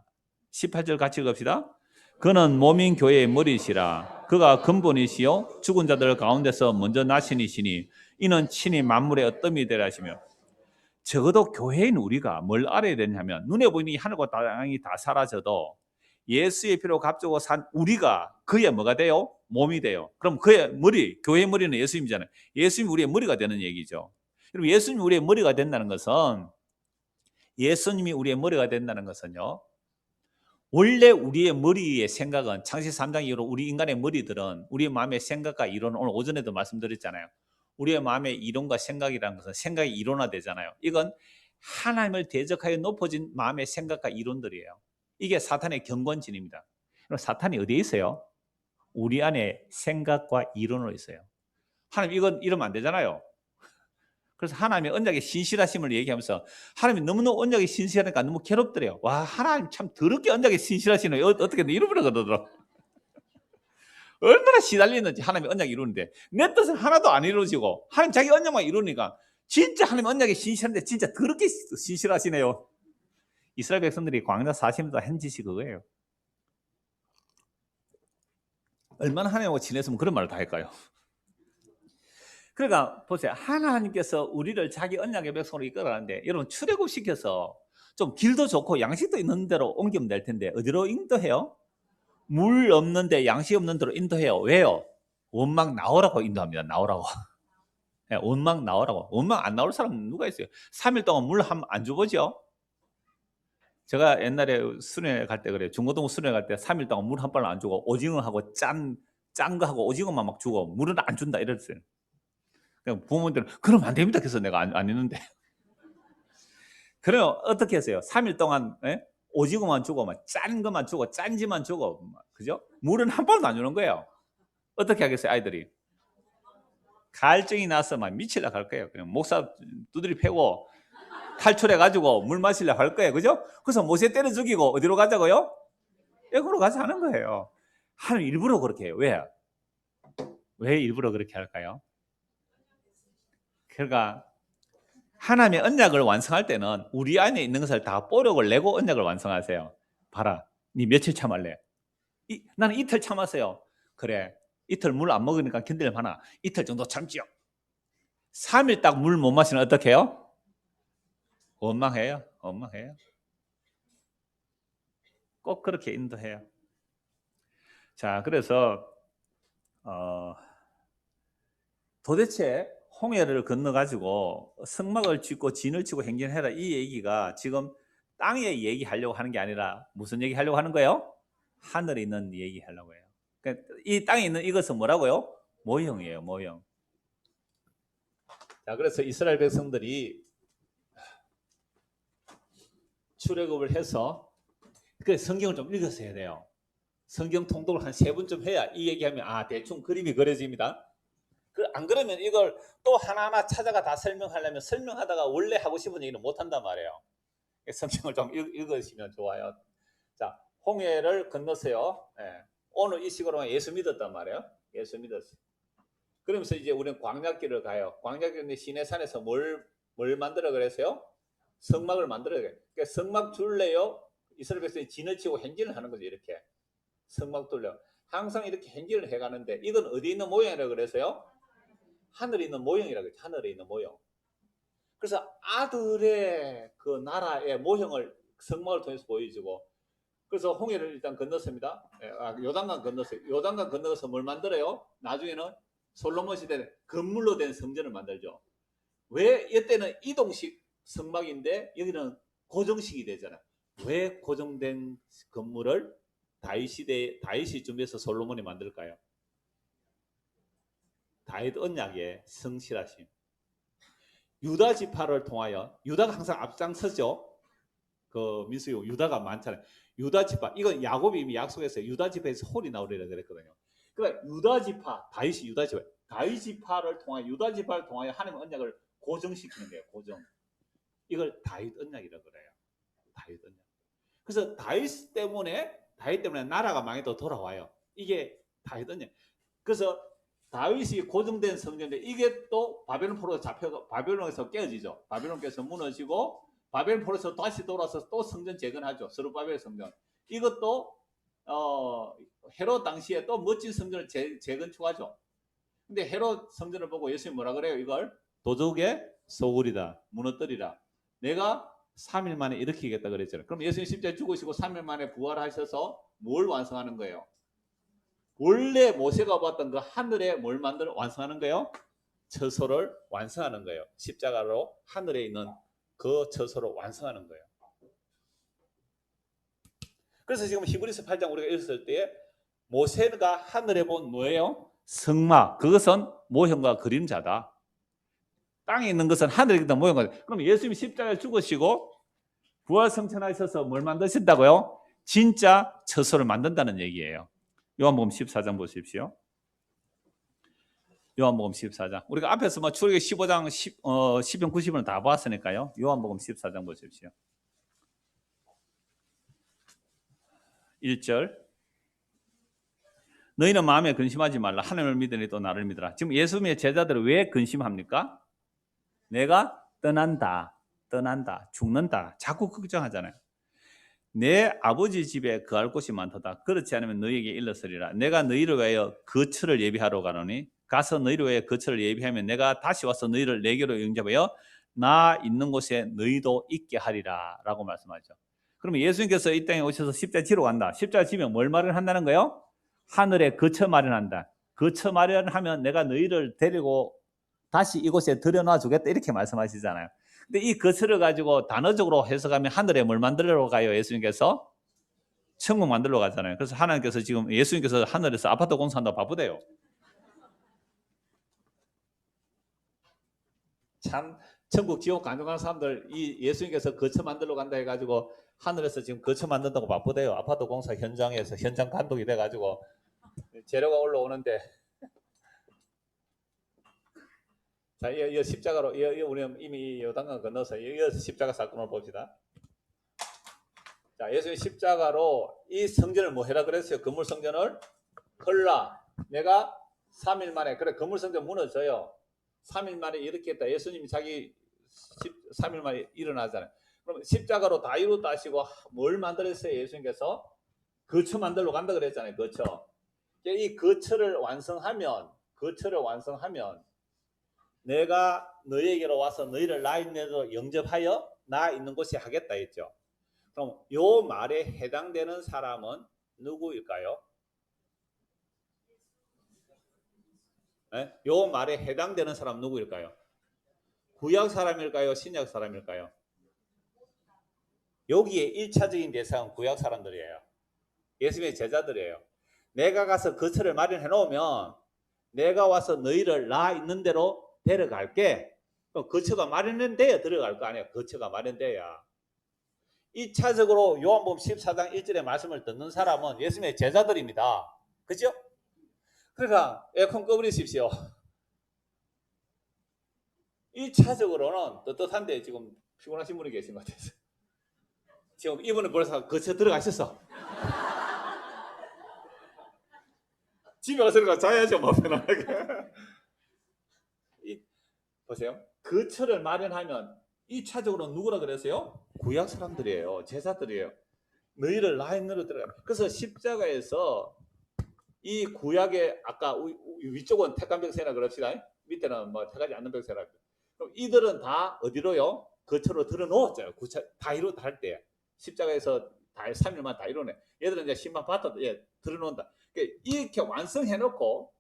18절 같이 읽읍시다. 그는 몸인 교회의 머리시라. 그가 근본이시요 죽은 자들 가운데서 먼저 나신 이시니 이는 친히 만물의 어뜸이 되라 하시며. 적어도 교회인 우리가 뭘 알아야 되냐면 눈에 보이는 이 하늘과 땅이 다 사라져도 예수의 피로 값주고 산 우리가 그의 뭐가 돼요? 몸이 돼요. 그럼 그의 머리, 교회의 머리는 예수님이잖아요. 예수님이 우리의 머리가 되는 얘기죠. 그럼 예수님이 우리의 머리가 된다는 것은 예수님이 우리의 머리가 된다는 것은요. 원래 우리의 머리의 생각은 창세기 3장 이후로 우리 인간의 머리들은 우리의 마음의 생각과 이론, 오늘 오전에도 말씀드렸잖아요. 우리의 마음의 이론과 생각이라는 것은 생각이 이론화되잖아요. 이건 하나님을 대적하여 높아진 마음의 생각과 이론들이에요. 이게 사탄의 경건진입니다. 그럼 사탄이 어디에 있어요? 우리 안에 생각과 이론으로 있어요. 하나님 이건 이러면 안 되잖아요. 그래서 하나님의 언약의 신실하심을 얘기하면서 하나님이 너무너무 언약이 신실하니까 너무 괴롭더래요. 와, 하나님 참 더럽게 언약이 신실하시네. 어떻게 이러더라 그러더라고. 얼마나 시달리는지 하나님의 언약이 이루는데 내 뜻은 하나도 안 이루어지고 하나님 자기 언약만 이루니까 진짜 하나님 언약이 신실한데 진짜 더럽게 신실하시네요. 이스라엘 백성들이 광야 40년 한 짓이 그거예요. 얼마나 하나님하고 친했으면 그런 말을 다 할까요? 그러니까 보세요. 하나님께서 우리를 자기 언약의 백성으로 이끌어가는데 여러분 출애굽시켜서 좀 길도 좋고 양식도 있는 대로 옮기면 될 텐데 어디로 인도해요? 물 없는데 양식 없는 데로 인도해요. 왜요? 원망 나오라고 인도합니다. 나오라고. 네, 원망 나오라고. 원망 안 나올 사람은 누가 있어요? 3일 동안 물 안 줘보죠? 제가 옛날에 수련회 갈 때 그래요. 중고등부 수련회 갈 때 3일 동안 물 한 발 안 주고 오징어하고 짠 거 하고 오징어만 막 주고 물은 안 준다 이랬어요. 부모님들은 그럼 안 됩니다. 그래서 내가 안 했는데. 그러면 어떻게 했어요? 3일 동안 오징어만 주고 막 짠 것만 주고 짠지만 주고 그죠? 물은 한 번도 안 주는 거예요. 어떻게 하겠어요, 아이들이? 갈증이 나서 막 미치려고 할 거예요. 그냥 목사 두드리 패고 탈출해가지고 물 마시려고 할 거예요. 그죠? 그래서 모세 때려 죽이고 어디로 가자고요? 애굽으로 가자 하는 거예요. 하나님 일부러 그렇게 해요. 왜? 왜 일부러 그렇게 할까요? 그러니까 하나님의 언약을 완성할 때는 우리 안에 있는 것을 다 뽀록을 내고 언약을 완성하세요. 봐라, 니 며칠 참을래? 나는 이틀 참았어요. 그래, 이틀 물 안 먹으니까 견딜만 하나 이틀 정도 참지요. 3일 딱 물 못 마시면 어떻게 해요? 원망해요. 원망해요. 꼭 그렇게 인도해요. 자, 그래서 도대체 홍해를 건너가지고 성막을 짓고 진을 치고 행진해라 이 얘기가 지금 땅에 얘기하려고 하는 게 아니라 무슨 얘기 하려고 하는 거예요? 하늘에 있는 얘기 하려고 해요. 그러니까 이 땅에 있는 이것은 뭐라고요? 모형이에요, 모형. 자, 그래서 이스라엘 백성들이 출애굽을 해서 그 성경을 좀 읽었어야 돼요. 성경 통독을 한 3번쯤 해야 이 얘기하면 대충 그림이 그려집니다. 안 그러면 이걸 또 하나하나 찾아가 다 설명하려면 설명하다가 원래 하고 싶은 얘기는 못 한단 말이에요. 성경을 좀 읽으시면 좋아요. 자, 홍해를 건너세요. 예. 오늘 이 시간으로 예수 믿었단 말이에요. 예수 믿었어요. 그러면서 이제 우리는 광야길을 가요. 광야길인데 시내산에서 뭘 만들어 그랬어요? 성막을 만들어 그래요. 그러니까 성막 둘래요. 이스라엘 백성이 진을 치고 행진을 하는 거죠. 이렇게 성막 둘래. 항상 이렇게 행진을 해가는데 이건 어디 있는 모양이라고 그래서요? 하늘에 있는 모형이라고 했죠. 하늘에 있는 모형. 그래서 아들의 그 나라의 모형을 성막을 통해서 보여주고, 그래서 홍해를 일단 건넜습니다. 요단강 건넜어요. 요단강 건너서 뭘 만들어요? 나중에는 솔로몬 시대에 건물로 된 성전을 만들죠. 왜 이때는 이동식 성막인데 여기는 고정식이 되잖아요. 왜 고정된 건물을 다윗이 준비해서 솔로몬이 만들까요? 다윗 언약에 성실하심. 유다 지파를 통하여, 유다가 항상 앞장서죠. 그 민수기 유다가 많잖아요. 유다 지파, 이건 야곱이 이미 약속했어요. 유다 지파에서 홀이 나오리라 그랬거든요. 그러니까 유다 지파, 다윗이 유다 지파, 다윗 지파를 통하여, 유다 지파를 통하여 하나님의 언약을 고정시키는 거예요. 고정. 이걸 다윗 언약이라고 그래요. 다윗 언약. 그래서 다윗 때문에 나라가 망해도 돌아와요. 이게 다윗 언약. 그래서 다윗이 고정된 성전인데 이게 또 바벨론 포로로 잡혀 바벨론에서 깨어지죠. 바벨론께서 무너지고 바벨론 포로에서 다시 돌아서 또 성전 재건하죠. 스룹바벨 성전. 이것도 헤롯 당시에 또 멋진 성전을 재건축하죠. 근데 헤롯 성전을 보고 예수님이 뭐라 그래요? 이걸 도적의 소굴이다. 무너뜨리라. 내가 3일 만에 일으키겠다 그랬잖아요. 그럼 예수님 십자가에 죽으시고 3일 만에 부활하셔서 뭘 완성하는 거예요? 원래 모세가 봤던 그 하늘에 뭘 완성하는 거예요? 처소를 완성하는 거예요. 십자가로 하늘에 있는 그 처소를 완성하는 거예요. 그래서 지금 히브리서 8장 우리가 읽었을 때 모세가 하늘에 본 뭐예요? 성막. 그것은 모형과 그림자다. 땅에 있는 것은 하늘에 있는 모형과. 그럼 예수님이 십자가에 죽으시고 부활성천하셔서 뭘 만드신다고요? 진짜 처소를 만든다는 얘기예요. 요한복음 14장 보십시오. 요한복음 14장. 우리가 앞에서 뭐 출애굽기 15장, 10편, 90은 다 보았으니까요. 요한복음 14장 보십시오. 1절. 너희는 마음에 근심하지 말라. 하나님을 믿으니 또 나를 믿으라. 지금 예수님의 제자들은 왜 근심합니까? 내가 떠난다. 죽는다. 자꾸 걱정하잖아요. 내 아버지 집에 거할 곳이 많도다. 그렇지 않으면 너희에게 일렀으리라. 내가 너희를 위하여 거처를 예비하러 가노니 가서 너희를 위하여 거처를 예비하면 내가 다시 와서 너희를 내게로 영접하여 나 있는 곳에 너희도 있게 하리라 라고 말씀하죠. 그러면 예수님께서 이 땅에 오셔서 십자가 지러 간다. 십자가 지면 뭘 마련한다는 거예요? 하늘에 거처 마련한다. 거처 마련하면 내가 너희를 데리고 다시 이곳에 들여놔 주겠다 이렇게 말씀하시잖아요. 근데 이 거처를 가지고 단어적으로 해석하면 하늘에 뭘 만들러 가요? 예수님께서 천국 만들러 가잖아요. 그래서 하나님께서 지금 예수님께서 하늘에서 아파트 공사한다고 바쁘대요. 참 천국 지옥 간증하는 사람들 이 예수님께서 거처 만들러 간다 해가지고 하늘에서 지금 거처 만든다고 바쁘대요. 아파트 공사 현장에서 현장 감독이 돼가지고 재료가 올라오는데 자, 이 십자가로 우리는 이미 요단강 건너서 이 십자가 사건을 봅시다. 자, 예수님 십자가로 이 성전을 뭐 해라 그랬어요? 건물 성전을 헐라. 내가 3일 만에 그래 건물 성전 무너져요. 3일 만에 일으켰다. 예수님이 자기 3일 만에 일어나잖아요. 그럼 십자가로 다 이루었다 하시고 뭘 만들었어요? 예수님께서 거처 만들러 간다 그랬잖아요. 거처. 이 거처를 완성하면 내가 너희에게로 와서 너희를 나 있는 데로 영접하여 나 있는 곳에 하겠다 했죠. 그럼 요 말에 해당되는 사람은 누구일까요? 네? 요 말에 해당되는 사람 누구일까요? 구약 사람일까요? 신약 사람일까요? 여기에 1차적인 대상은 구약 사람들이에요. 예수님의 제자들이에요. 내가 가서 거처를 마련해 놓으면 내가 와서 너희를 나 있는 대로 데려갈게. 그럼 거처가 마련돼야 들어갈 거 아니야. 거처가 마련돼야. 2차적으로 요한복음 14장 1절의 말씀을 듣는 사람은 예수님의 제자들입니다. 그죠? 그러니까 에어컨 꺼버리십시오. 1차적으로는 떳떳한데 지금 피곤하신 분이 계신 것 같아서. 지금 이분은 벌써 거쳐 들어가셨어. 집에 가서 자야죠, 뭐 편하게. 보세요. 거처를 마련하면 2차적으로 누구라 그랬어요? 구약 사람들이에요. 제자들이에요. 너희를 나 있는 데로 들어가. 그래서 십자가에서 이 구약의 아까 위쪽은 택한 백성이라 그럽시다. 밑에는 뭐 택하지 않는 백성이라. 그럼 이들은 다 어디로요? 거처로 들어놓았잖아요. 다 이루다 할 때. 십자가에서 다 3일만 다 이루네. 얘들은 이제 신방 받아 들어놓는다. 그러니까 이렇게 완성해놓고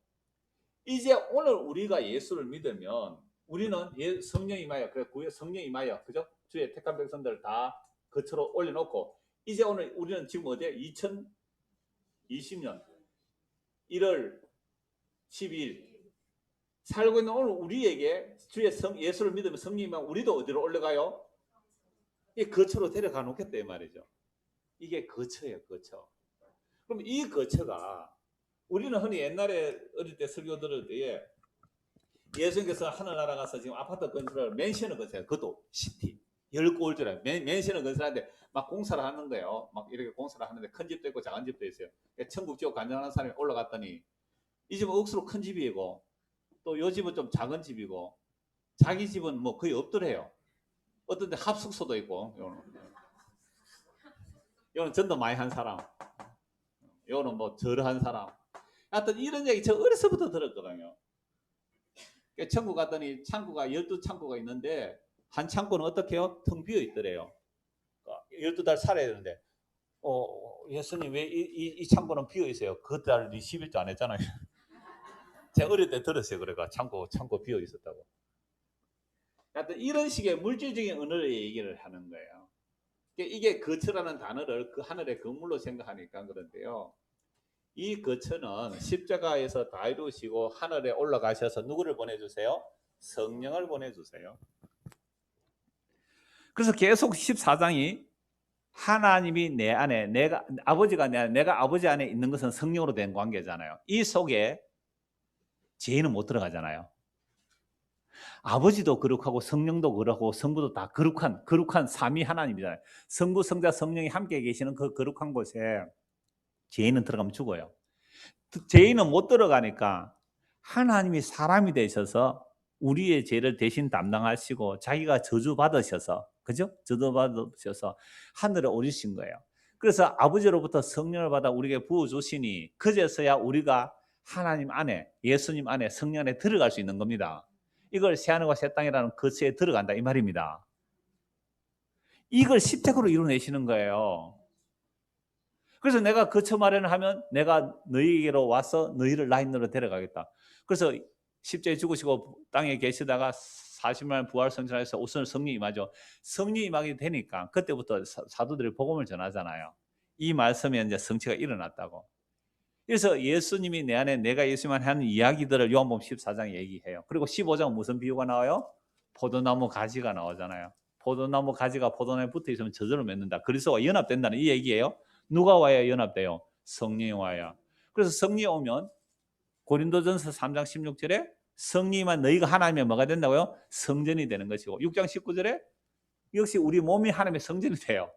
이제 오늘 우리가 예수를 믿으면 우리는 성령이 임하여, 그래 성령이 임하여, 그죠? 주의 택한 백성들 다 거처로 올려놓고 이제 오늘 우리는 지금 어디에 2020년 1월 12일 살고 있는 오늘 우리에게 주의 예수를 믿으면 성령이면 우리도 어디로 올라가요? 이 거처로 데려가 놓겠다 이 말이죠. 이게 거처예요, 거처. 그럼 이 거처가 우리는 흔히 옛날에 어릴 때 설교 들을 때에 예수님께서 하늘나라 가서 지금 아파트 건설을 맨션을 건설해요. 그것도 시티 10골짜리 맨션을 건설하는데 막 공사를 하는 거예요. 막 이렇게 공사를 하는데 큰 집도 있고 작은 집도 있어요. 천국 지옥 간증하는 사람이 올라갔더니 이 집은 억수로 큰 집이고 또 요 집은 좀 작은 집이고 자기 집은 뭐 거의 없더래요. 어떤 데 합숙소도 있고 요는 전도 많이 한 사람, 요는 뭐 절한 사람. 하여튼 이런 얘기 저 어려서부터 들었거든요. 천국 갔더니 창고가 12창고가 있는데 한 창고는 어떻게 해요? 텅 비어 있더래요. 12달 살아야 되는데 예수님 왜 이 창고는 비어 있어요? 그달 11조 안 했잖아요. 제가 어릴 때 들었어요. 그래가 창고 비어 있었다고. 하여튼 이런 식의 물질적인 언어를 얘기를 하는 거예요. 이게 거처라는 단어를 그 하늘의 건물로 생각하니까 그런데요. 이 거처는 십자가에서 다 이루시고 하늘에 올라가셔서 누구를 보내주세요? 성령을 보내주세요. 그래서 계속 14장이 하나님이 내 안에, 아버지가 내 안에, 내가 아버지 안에 있는 것은 성령으로 된 관계잖아요. 이 속에 죄인은 못 들어가잖아요. 아버지도 거룩하고 성령도 거룩하고 성부도 다 거룩한 삼위 하나님이잖아요. 성부, 성자, 성령이 함께 계시는 그 거룩한 곳에 죄인은 들어가면 죽어요. 죄인은 못 들어가니까 하나님이 사람이 되셔서 우리의 죄를 대신 담당하시고 자기가 저주받으셔서, 그죠? 저주받으셔서 하늘에 오르신 거예요. 그래서 아버지로부터 성령을 받아 우리에게 부어주시니 그제서야 우리가 하나님 안에, 예수님 안에, 성령 안에 들어갈 수 있는 겁니다. 이걸 새하늘과 새 땅이라는 거처에 들어간다 이 말입니다. 이걸 십자가로 이루어내시는 거예요. 그래서 내가 거처 마련을 하면 내가 너희에게로 와서 너희를 나 있는 데로 데려가겠다. 그래서 십자가에 죽으시고 땅에 계시다가 40만 부활 성천하셔서 우선 성령이 임하죠. 성령이 임하게 되니까 그때부터 사도들이 복음을 전하잖아요. 이 말씀에 이제 성취가 일어났다고. 그래서 예수님이 내 안에, 내가 예수님 안에 하는 이야기들을 요한복음 14장에 얘기해요. 그리고 15장은 무슨 비유가 나와요? 포도나무 가지가 나오잖아요. 포도나무 가지가 포도나무에 붙어 있으면 저절로 맺는다. 그리스도와 연합된다는 이 얘기예요. 누가 와야 연합돼요? 성령이 와야. 그래서 성령이 오면 고린도전서 3장 16절에 성령이만 너희가 하나님의 뭐가 된다고요? 성전이 되는 것이고 6장 19절에 역시 우리 몸이 하나님의 성전이 돼요.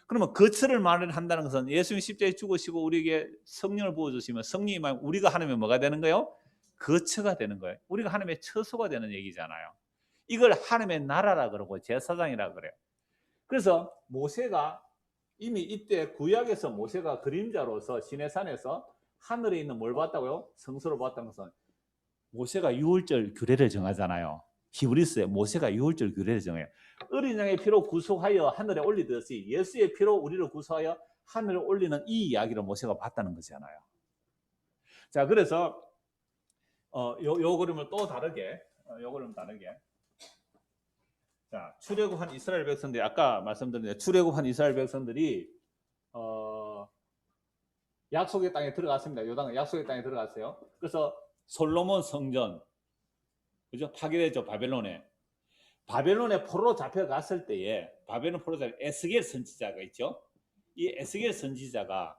그러면 거처를 마련한다는 것은 예수님 십자가에 죽으시고 우리에게 성령을 부어주시면 성령이만 우리가 하나님의 뭐가 되는 거예요? 거처가 되는 거예요. 우리가 하나님의 처소가 되는 얘기잖아요. 이걸 하나님의 나라라 그러고 제사장이라 그래요. 그래서 모세가 이미 이때 구약에서 모세가 그림자로서 시내산에서 하늘에 있는 뭘 봤다고요? 성소를 봤다는 것은 모세가 유월절 규례를 정하잖아요. 히브리스에 모세가 6절 규례를 정해요. 어린 양의 피로 구속하여 하늘에 올리듯이 예수의 피로 우리를 구속하여 하늘에 올리는 이 이야기를 모세가 봤다는 거잖아요. 자, 그래서 요 그림을 또 다르게, 자, 출애굽한 이스라엘 백성들이 아까 말씀드린 출애굽한 이스라엘 백성들이 약속의 땅에 들어갔습니다. 요단 약속의 땅에 들어갔어요. 그래서 솔로몬 성전, 그죠? 파괴되죠. 바벨론에 포로로 잡혀갔을 때에 바벨론 포로로 잡혀 에스겔 선지자가 있죠. 이 에스겔 선지자가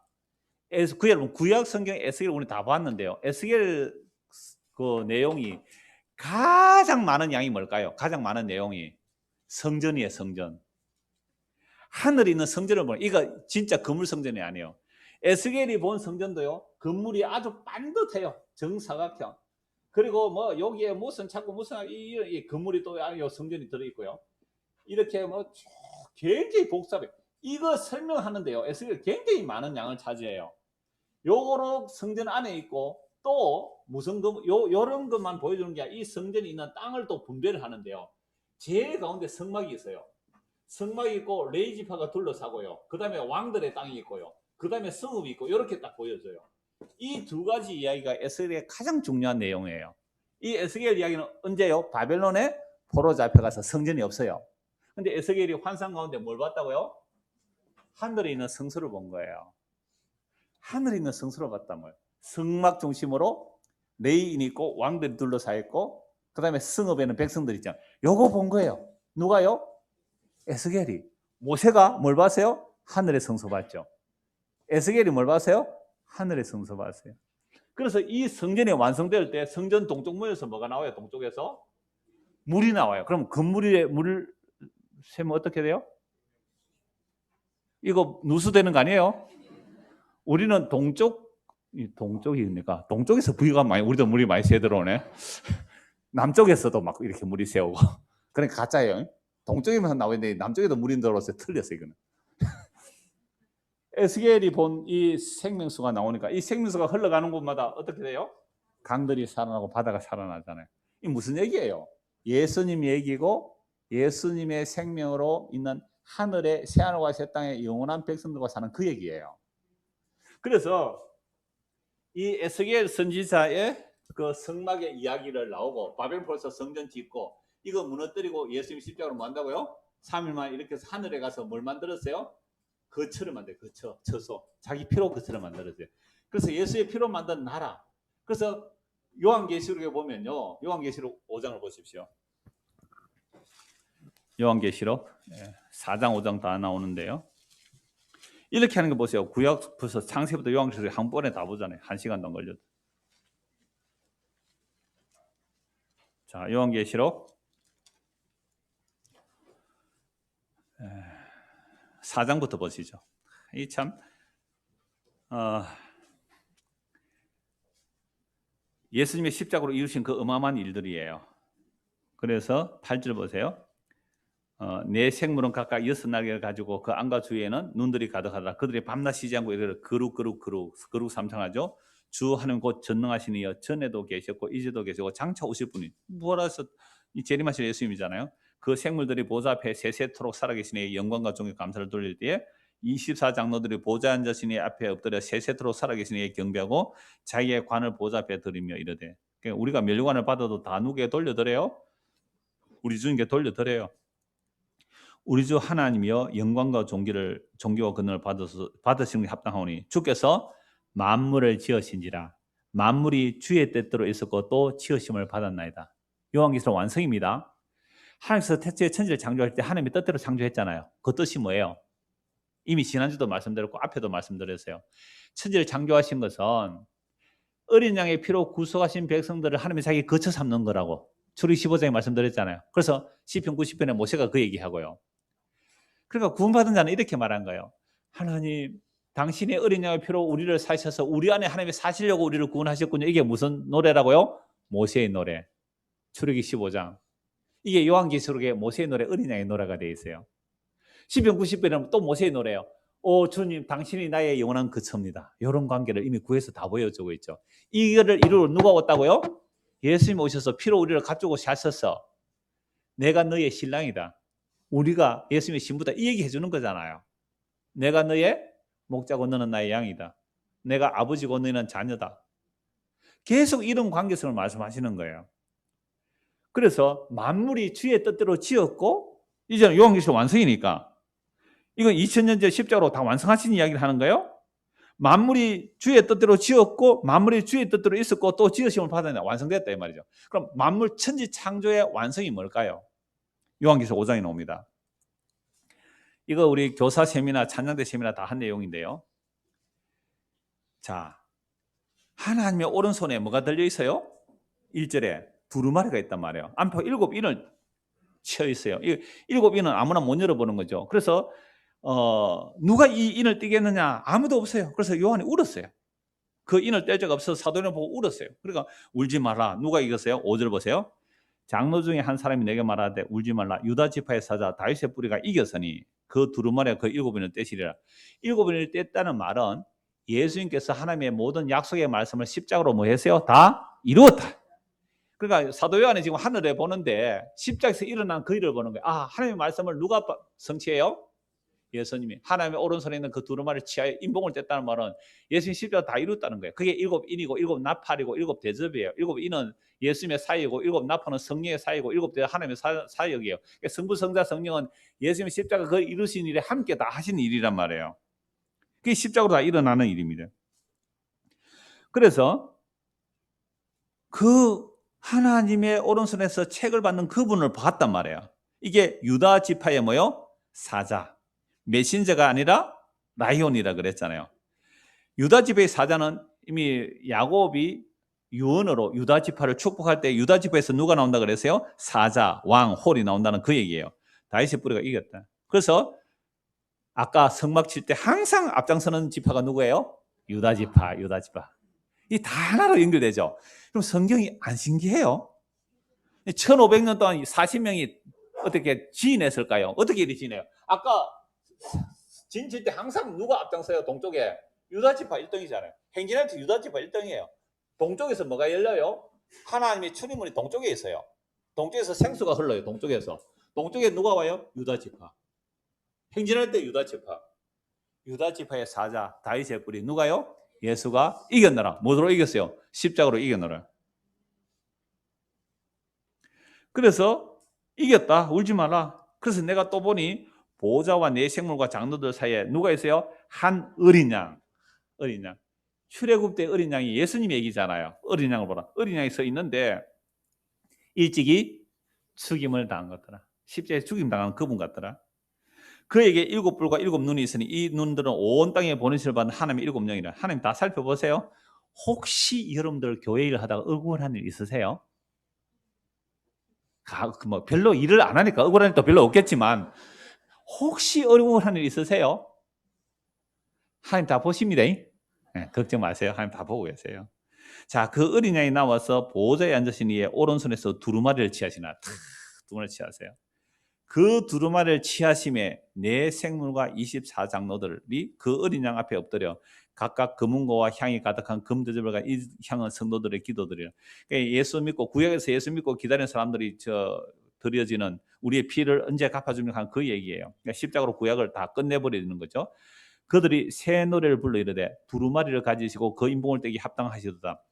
그 여러분 구약 성경 에스겔 우리 다 봤는데요. 에스겔 그 내용이 가장 많은 양이 뭘까요? 가장 많은 내용이 성전이에요. 성전. 하늘에 있는 성전을 보는 이거 진짜 건물 성전이 아니에요. 에스겔이 본 성전도요. 건물이 아주 반듯해요. 정사각형. 그리고 뭐 여기에 무슨 자꾸 무슨 이 건물이 또 성전이 들어 있고요. 이렇게 뭐 굉장히 복잡해. 이거 설명하는데요. 에스겔 굉장히 많은 양을 차지해요. 요거로 성전 안에 있고 또 무슨 요런 것만 보여주는 게 아니라 이 성전이 있는 땅을 또 분배를 하는데요. 제일 가운데 성막이 있어요. 성막이 있고 레이지파가 둘러싸고요. 그 다음에 왕들의 땅이 있고요. 그 다음에 성읍이 있고 이렇게 딱 보여져요. 이 두 가지 이야기가 에스겔의 가장 중요한 내용이에요. 이 에스겔 이야기는 언제요? 바벨론에 포로 잡혀가서 성전이 없어요. 근데 에스겔이 환상 가운데 뭘 봤다고요? 하늘에 있는 성소를 본 거예요. 하늘에 있는 성소를 봤단 말이에요. 성막 중심으로 레이인이 있고 왕들이 둘러싸여 있고 그 다음에 성읍에는 백성들이 있잖아요. 요거 본 거예요. 누가요? 에스겔이. 모세가 뭘 봤어요? 하늘의 성소 봤죠. 에스겔이 뭘 봤어요? 하늘의 성소 봤어요. 그래서 이 성전이 완성될 때 성전 동쪽문에서 뭐가 나와요? 동쪽에서 물이 나와요. 그럼 건물에 물을 세면 어떻게 돼요? 이거 누수되는 거 아니에요? 우리는 동쪽이니까 동쪽에서 부위가 많이 우리도 물이 많이 새 들어오네. 남쪽에서도 막 이렇게 물이 새오고 그러니까 가짜예요. 동쪽에만 나오는데 남쪽에도 물이 들어와서 틀렸어요. 이거는. 에스겔이 본 이 생명수가 나오니까 이 생명수가 흘러가는 곳마다 어떻게 돼요? 강들이 살아나고 바다가 살아나잖아요. 이 무슨 얘기예요? 예수님 얘기고 예수님의 생명으로 있는 하늘의 새하늘과 새 땅의 영원한 백성들과 사는 그 얘기예요. 그래서 이 에스겔 선지자의 그 성막의 이야기를 나오고 바벨론에서 성전 짓고 이거 무너뜨리고 예수님 십자가로 뭐 한다고요? 3일 만에 이렇게 해서 하늘에 가서 뭘 만들었어요? 거처를 만들어요. 처소. 자기 피로 거처를 만들었어요. 그래서 예수의 피로 만든 나라. 그래서 요한계시록에 보면요. 요한계시록 5장을 보십시오. 요한계시록 4장 5장 다 나오는데요. 이렇게 하는 거 보세요. 구약부터 창세부터 요한계시록 한 번에 다 보잖아요. 1시간도 안 걸려도. 자, 요한계시록 4장부터 보시죠. 이 참 예수님의 십자가로 이루신 그 어마어마한 일들이에요. 그래서 8절 보세요. 내 생물은 각각 6날개를 가지고 그 안과 주위에는 눈들이 가득하더라. 그들이 밤낮 쉬지 않고 이르러 거룩 삼창하죠. 주 하나님 곧 전능하신 이여 전에도 계셨고 이제도 계시고 장차 오실 분이 무엇라서 이 재림하실 예수님이잖아요. 그 생물들이 보좌 앞에 세세토록 살아계시니 영광과 존귀 감사를 돌릴 때에 24장로들이 보좌 앉으시니 앞에 엎드려 세세토록 살아계시니 경배하고 자기의 관을 보좌 앞에 드리며 이르되, 그러니까 우리가 면류관을 받아도 다 누구에 돌려드려요? 우리 주님께 돌려드려요. 우리 주 하나님이여 영광과 존귀와 근능을 받으시는 게 합당하오니 주께서 만물을 지으신지라. 만물이 주의 뜻대로 있었고 또 지으심을 받았나이다. 요한계시록 완성입니다. 하나님께서 태초에 천지를 창조할 때 하나님의 뜻대로 창조했잖아요. 그 뜻이 뭐예요? 이미 지난주도 말씀드렸고 앞에도 말씀드렸어요. 천지를 창조하신 것은 어린 양의 피로 구속하신 백성들을 하나님이 자기 거처 삼는 거라고 출애굽기 15장에 말씀드렸잖아요. 그래서 시편 90편에 모세가 그 얘기하고요. 그러니까 구원받은 자는 이렇게 말한 거예요. 하나님, 당신의 어린 양의 피로 우리를 사셔서 우리 안에 하나님이 사시려고 우리를 구원하셨군요. 이게 무슨 노래라고요? 모세의 노래. 출애굽기 15장. 이게 요한계시록의 모세의 노래, 어린 양의 노래가 되어 있어요. 시편 90편에는 또 모세의 노래예요. 오 주님, 당신이 나의 영원한 거처입니다. 이런 관계를 이미 구해서 다 보여주고 있죠. 이거를 이루러 누가 왔다고요? 예수님이 오셔서 피로 우리를 가지고 사셔서 내가 너의 신랑이다. 우리가 예수님의 신부다. 이 얘기 해주는 거잖아요. 내가 너의 목자고 너는 나의 양이다. 내가 아버지고 너는 자녀다. 계속 이런 관계성을 말씀하시는 거예요. 그래서 만물이 주의 뜻대로 지었고 이제는 요한계시록 완성이니까 이건 2000년 전 십자가로 다 완성하신 이야기를 하는 거예요. 만물이 주의 뜻대로 지었고 만물이 주의 뜻대로 있었고 또 지으심을 받았는데 완성됐다 이 말이죠. 그럼 만물 천지 창조의 완성이 뭘까요? 요한계시록 5장에 나옵니다. 이거 우리 교사 세미나 찬양대 세미나 다 한 내용인데요. 자, 하나님의 오른손에 뭐가 들려 있어요? 1절에 두루마리가 있단 말이에요. 안팎 7인을 치어 있어요. 이 7인은 아무나 못 열어보는 거죠. 그래서 누가 이 인을 떼겠느냐? 아무도 없어요. 그래서 요한이 울었어요. 그 인을 뗄 자가 없어서 사도를 보고 울었어요. 그러니까 울지 말라. 누가 이겼어요? 5절 보세요. 장로 중에 한 사람이 내게 말하되 울지 말라. 유다 지파의 사자 다윗의 뿌리가 이겼으니 그 두루마리가 그 7인을 떼시리라. 7인을 뗐다는 말은 예수님께서 하나님의 모든 약속의 말씀을 십자가로 뭐 했어요? 다 이루었다. 그러니까 사도 요한이 지금 하늘에 보는데 십자가에서 일어난 그 일을 보는 거예요. 아, 하나님의 말씀을 누가 성취해요? 예수님이. 하나님의 오른손에 있는 그 두루마리를 치하여 인봉을 뗐다는 말은 예수님 십자가 다 이뤘다는 거예요. 그게 7인이고 7나팔이고 7대접이에요. 7인은 예수님의 사역이고 7나팔은 성령의 사역이고 7대접 하나님의 사역이에요. 그러니까 성부, 성자, 성령은 예수님의 십자가 그 이루신 일에 함께 다 하신 일이란 말이에요. 그게 십자가로 다 일어나는 일입니다. 그래서 그 하나님의 오른손에서 책을 받는 그분을 봤단 말이에요. 이게 유다 지파의 뭐요? 사자. 메신저가 아니라 라이온이라 그랬잖아요. 유다 지파의 사자는 이미 야곱이 유언으로 유다 지파를 축복할 때 유다 지파에서 누가 나온다 그랬어요? 사자, 왕, 홀이 나온다는 그 얘기예요. 다윗의 뿌리가 이겼다. 그래서 아까 성막 칠 때 항상 앞장서는 지파가 누구예요? 유다 지파, 유다 지파. 이 다 하나로 연결되죠. 그럼 성경이 안 신기해요? 1500년 동안 40명이 어떻게 지인했을까요? 어떻게 이리 지내요? 아까 진칠 때 항상 누가 앞장서요? 동쪽에 유다 지파 1등이잖아요. 행진할 때 유다 지파 1등이에요. 동쪽에서 뭐가 열려요? 하나님의 출입문이 동쪽에 있어요. 동쪽에서 생수가 흘러요. 동쪽에서. 동쪽에 누가 와요? 유다 지파. 행진할 때 유다 지파. 유다 지파의 사자 다윗의 뿌리 누가요? 예수가 이겼노라. 뭐로 이겼어요? 십자가로 이겼노라. 그래서 이겼다. 울지 마라. 그래서 내가 또 보니 보호자와 내 생물과 장로들 사이에 누가 있어요? 한 어린 양. 어린 양. 출애굽 때 어린 양이 예수님 얘기잖아요. 어린 양을 보라. 어린 양이 서 있는데 일찍이 죽임을 당한 것더라. 십자가에 죽임 당한 그분 같더라. 그에게 7뿔과 7눈이 있으니 이 눈들은 온 땅에 보내심을 받은 하나님의 7영이라. 하나님 다 살펴보세요. 혹시 여러분들 교회 일 하다가 억울한 일 있으세요? 뭐 별로 일을 안 하니까 억울한 일도 별로 없겠지만 혹시 억울한 일 있으세요? 하나님 다 보십니다. 네, 걱정 마세요. 하나님 다 보고 계세요. 자, 그 어린 양이 나와서 보호자에 앉으신 이의 오른손에서 두루마리를 취하시나. 두루마리를 취하세요. 그 두루마리를 취하심에 내 생물과 24장로들이 그 어린 양 앞에 엎드려 각각 금은고와 향이 가득한 금대접을 이 향은 성도들의 기도들이에요. 그러니까 예수 믿고 구약에서 예수 믿고 기다리는 사람들이 드려지는 우리의 피를 언제 갚아주면 한 그 얘기예요. 그러니까 십자가로 구약을 다 끝내버리는 거죠. 그들이 새 노래를 불러 이르되 두루마리를 가지시고 그 인봉을 떼기 합당하시도다.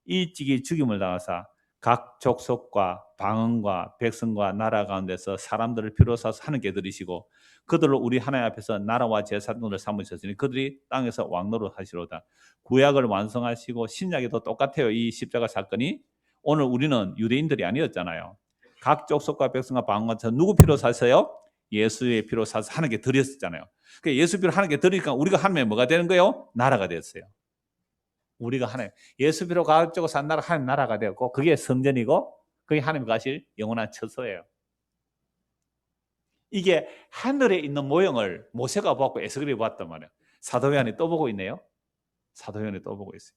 일찍이 죽임을 당하사 각 족속과 방언과 백성과 나라 가운데서 사람들을 피로 사서 하나님께 드리시고 그들을 우리 하나님 앞에서 나라와 제사장을 삼으셨으니 그들이 땅에서 왕노릇 하시로다. 구약을 완성하시고 신약에도 똑같아요. 이 십자가 사건이. 오늘 우리는 유대인들이 아니었잖아요. 각 족속과 백성과 방언과 누구 피로 사서요? 예수의 피로 사서 하나님께 드렸었잖아요. 그러니까 예수 피로 하나님께 드리니까 우리가 하나님의 뭐가 되는 거예요? 나라가 됐어요. 우리가 하나님 예수 피로 가지고 산 나라 하나님 나라가 되었고 그게 성전이고 그게 하나님 가실 영원한 처소예요. 이게 하늘에 있는 모형을 모세가 보았고 에스겔이 보았단 말이에요. 사도 요한이 또 보고 있네요. 사도 요한이 또 보고 있어요.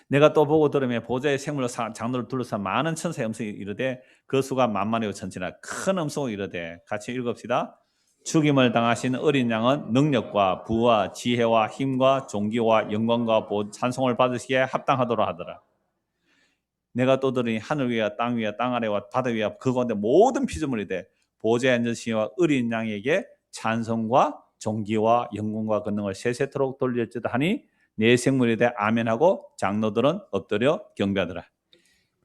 내가 또 보고 들으며 보좌의 생물로 장로를 둘러싼 많은 천사의 음성이 이르되 그 수가 만만이요 천지나 큰 음성으로 이르되 같이 읽읍시다. 죽임을 당하신 어린 양은 능력과 부와 지혜와 힘과 존귀와 영광과 찬송을 받으시기에 합당하도록 하더라. 내가 떠들으니 하늘 위와 땅 위와 땅 아래와 바다 위와 그 가운데 모든 피조물이 돼 보좌에 앉으시와 어린 양에게 찬송과 존귀와 영광과 권능을 세세토록 돌릴지다 하니 내 생물에 대해 아멘하고 장로들은 엎드려 경배하더라.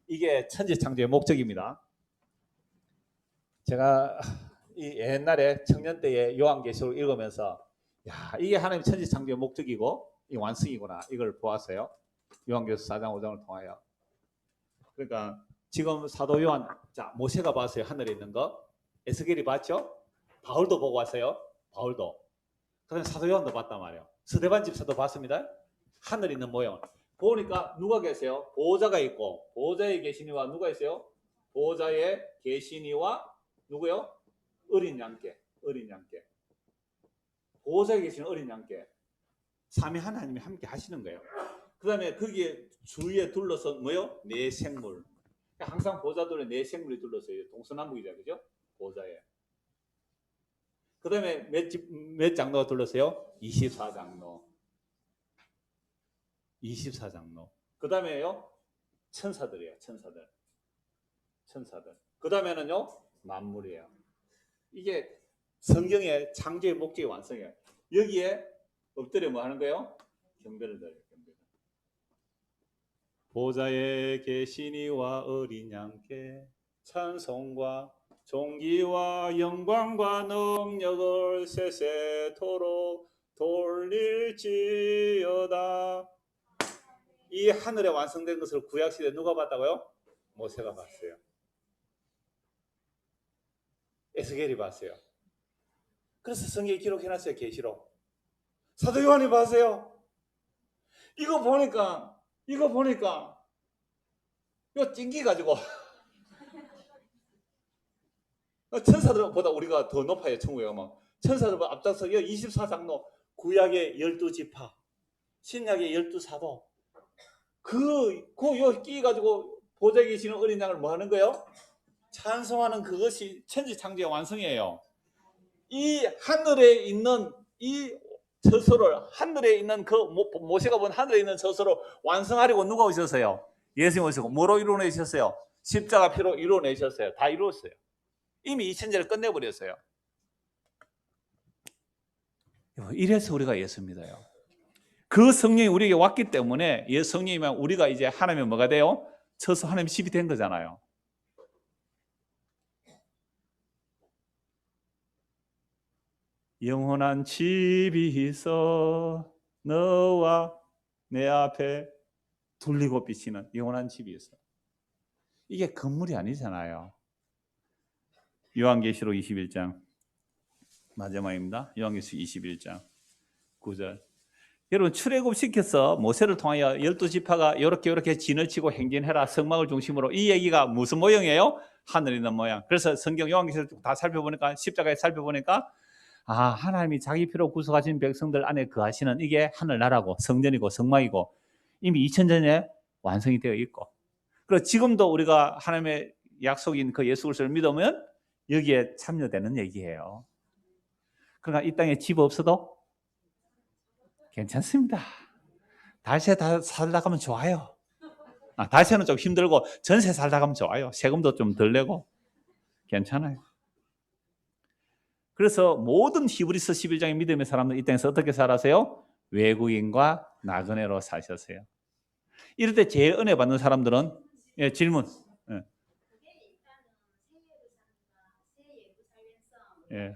이게 천지창조의 목적입니다. 제가 이 옛날에 청년 때에 요한계시록을 읽으면서 야, 이게 하나님 천지창조의 목적이고 이 완성이구나 이걸 보았어요. 요한계시록 4장 5장을 통하여. 그러니까 지금 사도 요한, 자 모세가 봤어요. 하늘에 있는 거. 에스겔이 봤죠. 바울도 보고 왔어요. 바울도. 그다음에 사도 요한도 봤단 말이에요. 스데반 집사도 봤습니다. 하늘에 있는 모형. 보니까 누가 계세요? 보호자가 있고 보호자에 계시니와 누가 있어요? 보호자에 계시니와 누구요? 어린 양께. 어린 양께. 보호자에 계시는 어린 양께. 삼위 하나님이 함께 하시는 거예요. 그 다음에 거기에 주위에 둘러서 뭐요? 네 생물. 항상 보호자들의 네 생물이 둘러서요. 동서남북이죠. 그죠? 보호자에. 그 다음에 몇 장로가 둘러서요? 24장로. 24장로. 그 다음에요? 천사들이에요. 천사들. 천사들. 그 다음에는요? 만물이에요. 이게 성경의 창조의 목적의 완성이에요. 여기에 엎드려 뭐 하는 거예요? 경배를 드려요. 경배를. 보좌에 계시니와 어린 양께 찬송과 존귀와 영광과 능력을 세세토록 돌릴지어다. 이 하늘에 완성된 것을 구약시대에 누가 봤다고요? 모세가 봤어요. 에스겔이 봤어요. 그래서 성경에 기록해놨어요. 계시록. 사도 요한이 봤어요. 이거 보니까 이거 찡기가지고 천사들보다 우리가 더 높아요. 천국에 가면 천사들보다 앞장서 24장로 구약의 12지파 신약의 12사도 그 끼가지고 보좌에 계시는 어린 양을 뭐 하는 거예요? 찬송하는 그것이 천지창조의 완성이에요. 이 하늘에 있는 이 저서를 하늘에 있는 그 모세가 본 하늘에 있는 저서를 완성하려고 누가 오셨어요? 예수님 오시고 뭐로 이루어내셨어요? 십자가 피로 이루어내셨어요. 다 이루었어요. 이미 2000년을 끝내버렸어요. 이래서 우리가 예수 믿어요. 그 성령이 우리에게 왔기 때문에 예수 성령이면 우리가 이제 하나님의 뭐가 돼요? 저서 하나님의 집이 된 거잖아요. 영원한 집이 있어 너와 내 앞에 둘리고 비치는 영원한 집이 있어. 이게 건물이 아니잖아요. 요한계시록 21장 마지막입니다. 요한계시록 21장 9절. 여러분 출애굽시켜서 모세를 통하여 12지파가 이렇게 진을 치고 행진해라 성막을 중심으로 이 얘기가 무슨 모형이에요? 하늘에 있는 모양. 그래서 성경 요한계시록 다 살펴보니까 십자가에 살펴보니까 하나님이 자기 피로 구속하신 백성들 안에 거하시는 이게 하늘나라고 성전이고 성막이고 이미 2000년에 완성이 되어 있고 그리고 지금도 우리가 하나님의 약속인 그 예수 그리스도를 믿으면 여기에 참여되는 얘기예요. 그러니까 이 땅에 집 없어도 괜찮습니다. 다시에 다 살다 가면 좋아요. 다시에는 좀 힘들고 전세 살다 가면 좋아요. 세금도 좀 덜 내고 괜찮아요. 그래서 모든 히브리서 11장의 믿음의 사람들 이 땅에서 어떻게 살았어요? 외국인과 나그네로 사셨어요. 이럴 때 제일 은혜 받는 사람들은 질문. 예.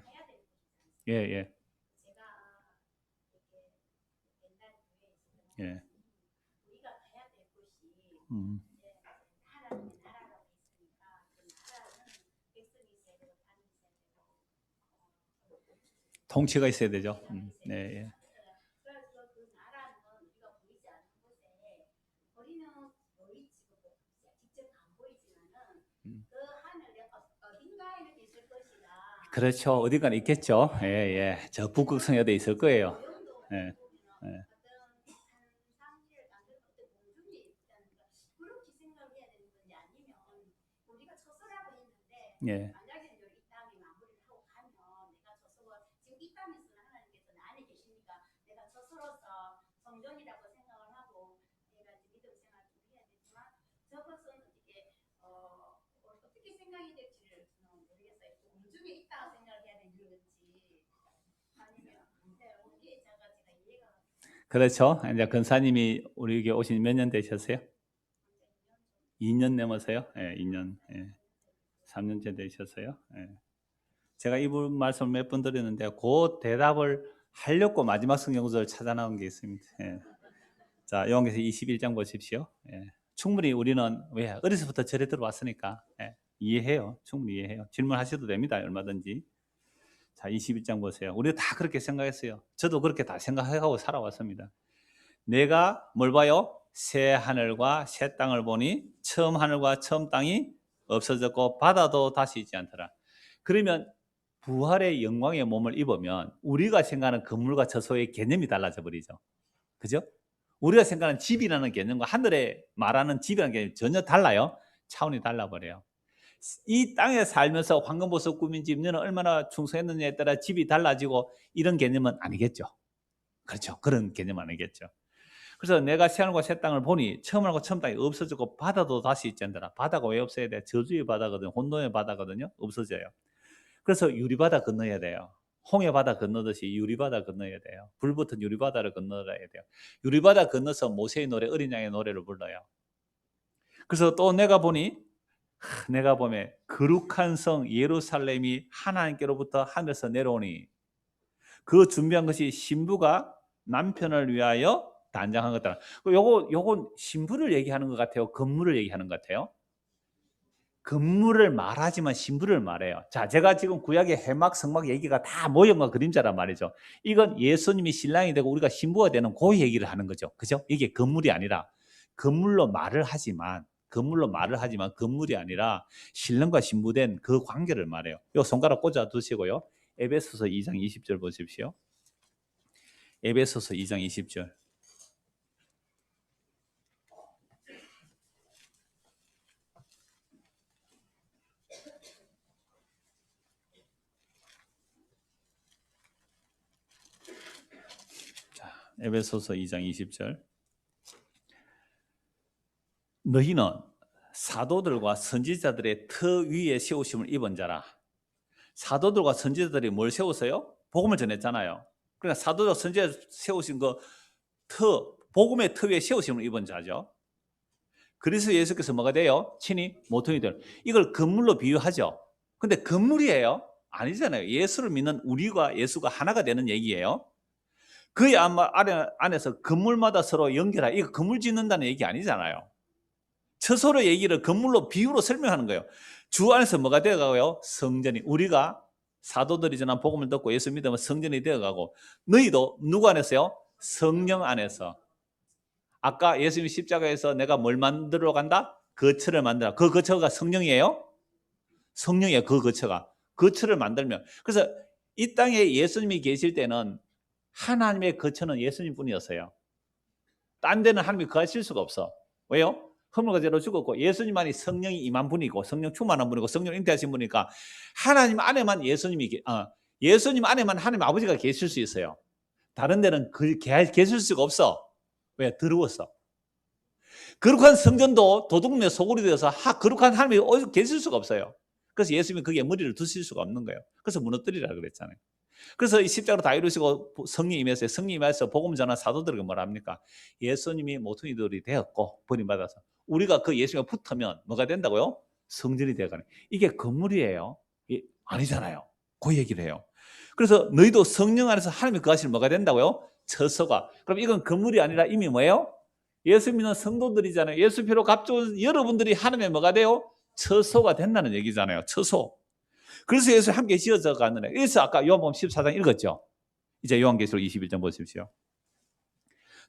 통치가 있어야 되죠. 네. 그렇죠. 어디가는 있겠죠. 예. 저 북극성에도 있을 거예요. 예. 예. 그렇죠. 이제 근사님이 우리에게 오신 몇 년 되셨어요? 2년 넘으세요? 예, 2년. 예. 3년째 되셨어요? 예. 제가 이분 말씀 몇 번 드렸는데 그 대답을 하려고 마지막 성경구절을 찾아 나온 게 있습니다. 예. 자, 요한계시록 21장 보십시오. 예. 충분히 우리는 왜 어려서부터 절에 들어왔으니까 이해해요. 충분히 이해해요. 질문하셔도 됩니다. 얼마든지. 자, 21장 보세요. 우리가 다 그렇게 생각했어요. 저도 그렇게 다 생각하고 살아왔습니다. 내가 뭘 봐요? 새 하늘과 새 땅을 보니 처음 하늘과 처음 땅이 없어졌고 바다도 다시 있지 않더라. 그러면 부활의 영광의 몸을 입으면 우리가 생각하는 건물과 저소의 개념이 달라져 버리죠. 그죠? 우리가 생각하는 집이라는 개념과 하늘에 말하는 집이라는 개념이 전혀 달라요. 차원이 달라버려요. 이 땅에 살면서 황금보석 꾸민 집, 너는 얼마나 충성했느냐에 따라 집이 달라지고 이런 개념은 아니겠죠. 그렇죠. 그런 개념 아니겠죠. 그래서 내가 새하늘과 새 땅을 보니 처음 하늘과 처음 땅이 없어졌고 바다도 다시 있지 않더라. 바다가 왜 없어야 돼? 저주의 바다거든요. 혼돈의 바다거든요. 없어져요. 그래서 유리바다 건너야 돼요. 홍해바다 건너듯이 유리바다 건너야 돼요. 불붙은 유리바다를 건너야 돼요. 유리바다 건너서 모세의 노래, 어린 양의 노래를 불러요. 그래서 또 내가 보면 거룩한 성 예루살렘이 하나님께로부터 하늘에서 내려오니 그 준비한 것이 신부가 남편을 위하여 단장한 것이다. 요건 신부를 얘기하는 것 같아요. 건물을 얘기하는 것 같아요. 건물을 말하지만 신부를 말해요. 자, 제가 지금 구약의 해막, 성막 얘기가 다 모형과 그림자란 말이죠. 이건 예수님이 신랑이 되고 우리가 신부가 되는 그 얘기를 하는 거죠. 그죠? 이게 건물이 아니라 건물로 말을 하지만 건물이 아니라 신랑과 신부된 그 관계를 말해요. 요 손가락 꽂아 두시고요. 에베소서 2장 20절 보십시오. 에베소서 2장 20절. 에베소서 2장 20절. 너희는 사도들과 선지자들의 터 위에 세우심을 입은 자라. 사도들과 선지자들이 뭘 세웠어요? 복음을 전했잖아요. 그러니까 사도들과 선지자 세우신 그 복음의 터 위에 세우심을 입은 자죠. 그래서 예수께서 뭐가 돼요? 친히 모퉁이 될. 이걸 건물로 비유하죠. 근데 건물이에요? 아니잖아요. 예수를 믿는 우리가 예수가 하나가 되는 얘기예요. 그 안에서 건물마다 서로 연결하. 이거 건물 짓는다는 얘기 아니잖아요. 처소로 얘기를 건물로 비유로 설명하는 거예요. 주 안에서 뭐가 되어가고요? 성전이. 우리가 사도들이 전한 복음을 듣고 예수 믿으면 성전이 되어가고, 너희도 누구 안에서요? 성령 안에서. 아까 예수님 십자가에서 내가 뭘 만들어 간다? 거처를 만들어. 그 거처가 성령이에요? 성령이에요. 그 거처가. 거처를 만들면. 그래서 이 땅에 예수님이 계실 때는 하나님의 거처는 예수님 뿐이었어요. 딴 데는 하나님이 거하실 수가 없어. 왜요? 허물과 죄로 죽었고 예수님만이 성령이 임한 분이고 성령 충만한 분이고 성령 잉태하신 분이니까 하나님 안에만 예수님 안에만 하나님 아버지가 계실 수 있어요. 다른 데는 계실 수가 없어. 왜? 더러웠어. 거룩한 성전도 도둑놈의 소굴이 되어서 거룩한 하나님이 계실 수가 없어요. 그래서 예수님이 거기에 머리를 두실 수가 없는 거예요. 그래서 무너뜨리라 그랬잖아요. 그래서 이 십자가로 다 이루시고 성령 임했어요. 성령 임해서 복음 전한 사도들에게 뭐라 합니까? 예수님이 모퉁이돌이 되었고 버림받아서 우리가 그 예수님과 붙으면 뭐가 된다고요? 성전이 되어가는. 이게 건물이에요? 아니잖아요. 그 얘기를 해요. 그래서 너희도 성령 안에서 하나님이 거하시는 뭐가 된다고요? 처소가. 그럼 이건 건물이 아니라 이미 뭐예요? 예수 믿는 성도들이잖아요. 예수 피로 값좋은 여러분들이 하나님의 뭐가 돼요? 처소가 된다는 얘기잖아요. 처소. 그래서 예수 함께 지어져 가는 거예요. 그래서 아까 요한복음 14장 읽었죠. 이제 요한계시록 21장 보십시오.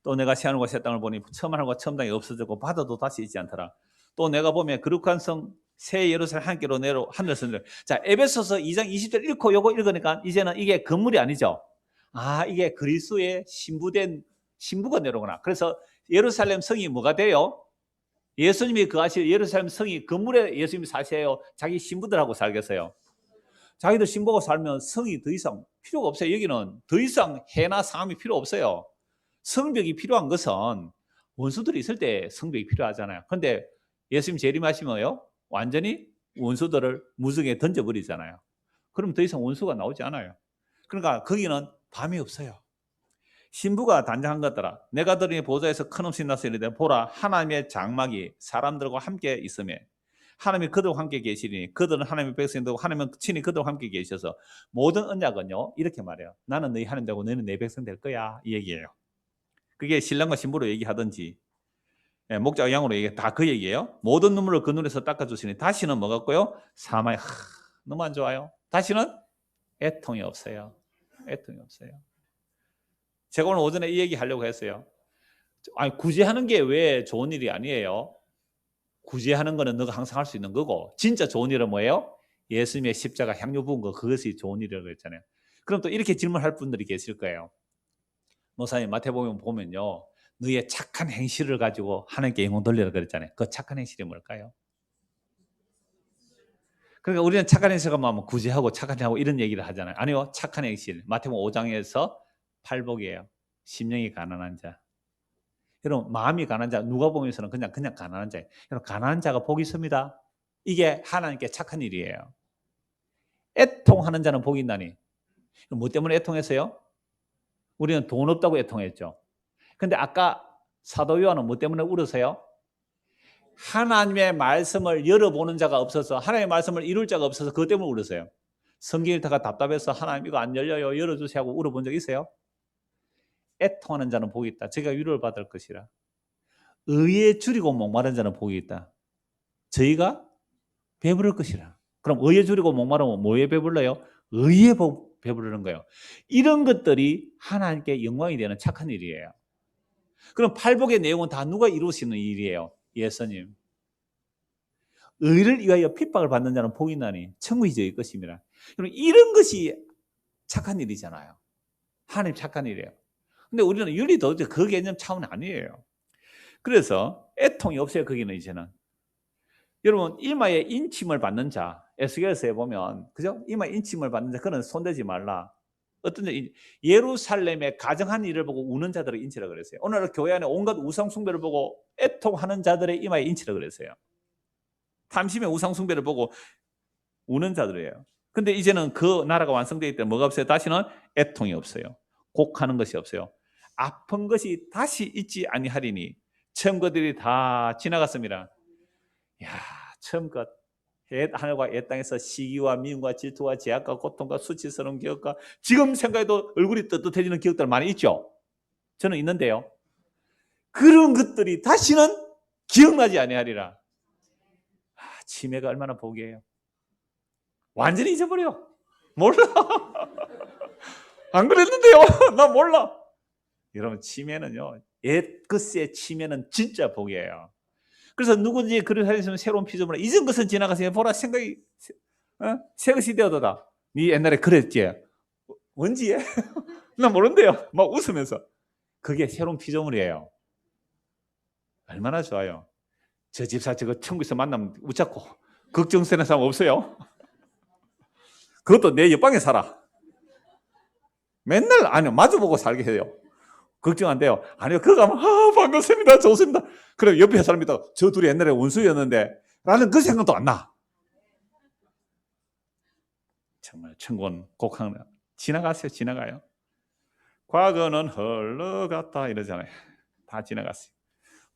또 내가 새하늘과 새 땅을 보니 처음 하늘과 처음 땅이 없어졌고 바다도 다시 있지 않더라. 또 내가 보면 거룩한 성 새 예루살렘 하늘께로 내려 하늘에서 내려. 자, 에베소서 2장 20절 읽고 요거 읽으니까 이제는 이게 건물이 아니죠. 이게 그리스도의 신부가 내려오구나. 그래서 예루살렘 성이 뭐가 돼요? 예수님이 거하실 예루살렘 성이 건물에 예수님이 사세요. 자기 신부들하고 살겠어요. 자기들 신부가 살면 성이 더 이상 필요가 없어요. 여기는 더 이상 해나 상함이 필요 없어요. 성벽이 필요한 것은 원수들이 있을 때 성벽이 필요하잖아요. 그런데 예수님 재림하시면요, 완전히 원수들을 무성에 던져버리잖아요. 그럼 더 이상 원수가 나오지 않아요. 그러니까 거기는 밤이 없어요. 신부가 단장한 것더라. 내가 들으니 보좌에서 큰 음성이 나서 이르되 보라 하나님의 장막이 사람들과 함께 있으며 하나님이 그들과 함께 계시리니 그들은 하나님의 백성이고 하나님은 친히 그들과 함께 계셔서 모든 언약은요 이렇게 말해요. 나는 너희 하나님 되고 너희는 내 백성 될 거야 이 얘기예요. 그게 신랑과 신부로 얘기하든지 목자 양으로 얘기 다 그 얘기예요. 모든 눈물을 그 눈에서 닦아주시니 다시는 뭐 같고요? 사마에 너무 안 좋아요. 다시는 애통이 없어요. 애통이 없어요. 제가 오늘 오전에 이 얘기 하려고 했어요. 아니 구제하는 게 왜 좋은 일이 아니에요? 구제하는 거는 너가 항상 할 수 있는 거고 진짜 좋은 일은 뭐예요? 예수님의 십자가 향유 부은 거 그것이 좋은 일이라고 했잖아요. 그럼 또 이렇게 질문할 분들이 계실 거예요. 목사님 마태복음 보면요. 너의 착한 행실을 가지고 하나님께 영광 돌리라 그랬잖아요. 그 착한 행실이 뭘까요? 그러니까 우리는 착한 행실을 하면 구제하고 착한 행실하고 이런 얘기를 하잖아요. 아니요. 착한 행실. 마태복음 5장에서 팔복이에요. 심령이 가난한 자. 여러분 마음이 가난한 자 누가복음에서는 그냥 가난한 자예요. 여러분 가난한 자가 복이 있습니다. 이게 하나님께 착한 일이에요. 애통하는 자는 복이 있나니. 뭐 때문에 애통했어요? 우리는 돈 없다고 애통했죠. 근데 아까 사도 요한은 뭐 때문에 울었어요? 하나님의 말씀을 열어보는 자가 없어서 하나님의 말씀을 이룰 자가 없어서 그것 때문에 울었어요. 성경 읽다가 답답해서 하나님 이거 안 열려요 열어주세요 하고 울어본 적 있어요? 애통하는 자는 복이 있다. 저희가 위로를 받을 것이라. 의에 줄이고 목마른 자는 복이 있다. 저희가 배부를 것이라. 그럼 의에 줄이고 목마르면 뭐에 배불러요? 의에 배부르는 거예요. 이런 것들이 하나님께 영광이 되는 착한 일이에요. 그럼 팔복의 내용은 다 누가 이루시는 일이에요? 예수님. 의를 위하여 핍박을 받는 자는 복이 있나니 천국이 저희 것입니다. 이런 것이 착한 일이잖아요. 하나님 착한 일이에요. 근데 우리는 윤리 도저히 그 개념 차원이 아니에요. 그래서 애통이 없어요. 거기는 이제는. 여러분 이마에 인침을 받는 자 에스겔서에 보면 그죠? 이마에 인침을 받는 자 그는 손대지 말라. 어떤 예루살렘의 가정한 일을 보고 우는 자들을 인치라 그랬어요. 오늘 교회 안에 온갖 우상 숭배를 보고 애통하는 자들의 이마에 인치라 그랬어요. 탐심의 우상 숭배를 보고 우는 자들이에요. 근데 이제는 그 나라가 완성되기 때문에 뭐가 없어요? 다시는 애통이 없어요. 곡하는 것이 없어요. 아픈 것이 다시 있지 아니하리니 처음 것들이 다 지나갔습니다. 야, 처음 것 하늘과 이 땅에서 시기와 미움과 질투와 제약과 고통과 수치스러운 기억과 지금 생각해도 얼굴이 떳떳해지는 기억들 많이 있죠. 저는 있는데요. 그런 것들이 다시는 기억나지 아니하리라. 치매가 얼마나 복이에요. 완전히 잊어버려. 몰라. 안 그랬는데요. 나 몰라. 여러분 치매는요. 옛것의 치매는 진짜 복이에요. 그래서 누구든지 그런 사람이 새로운 피조물을 잊은 것은 지나가세요. 보라 생각이 새 것이 되어도다. 네 옛날에 그랬지. 뭔지? 나 모른대요. 막 웃으면서. 그게 새로운 피조물이에요. 얼마나 좋아요. 저 집사 저거 천국에서 만나면 웃자고 걱정되는 사람 없어요? 그것도 내 옆방에 살아. 맨날 아니 마주보고 살게 해요. 걱정 안 돼요. 아니요, 그거 가면 반갑습니다, 좋습니다. 그래 옆에 사람이다. 저 둘이 옛날에 원수였는데 라는 그 생각도 안 나. 정말 천군 곡하는 지나갔어요. 지나가요. 과거는 흘러갔다 이러잖아요. 다 지나갔어요.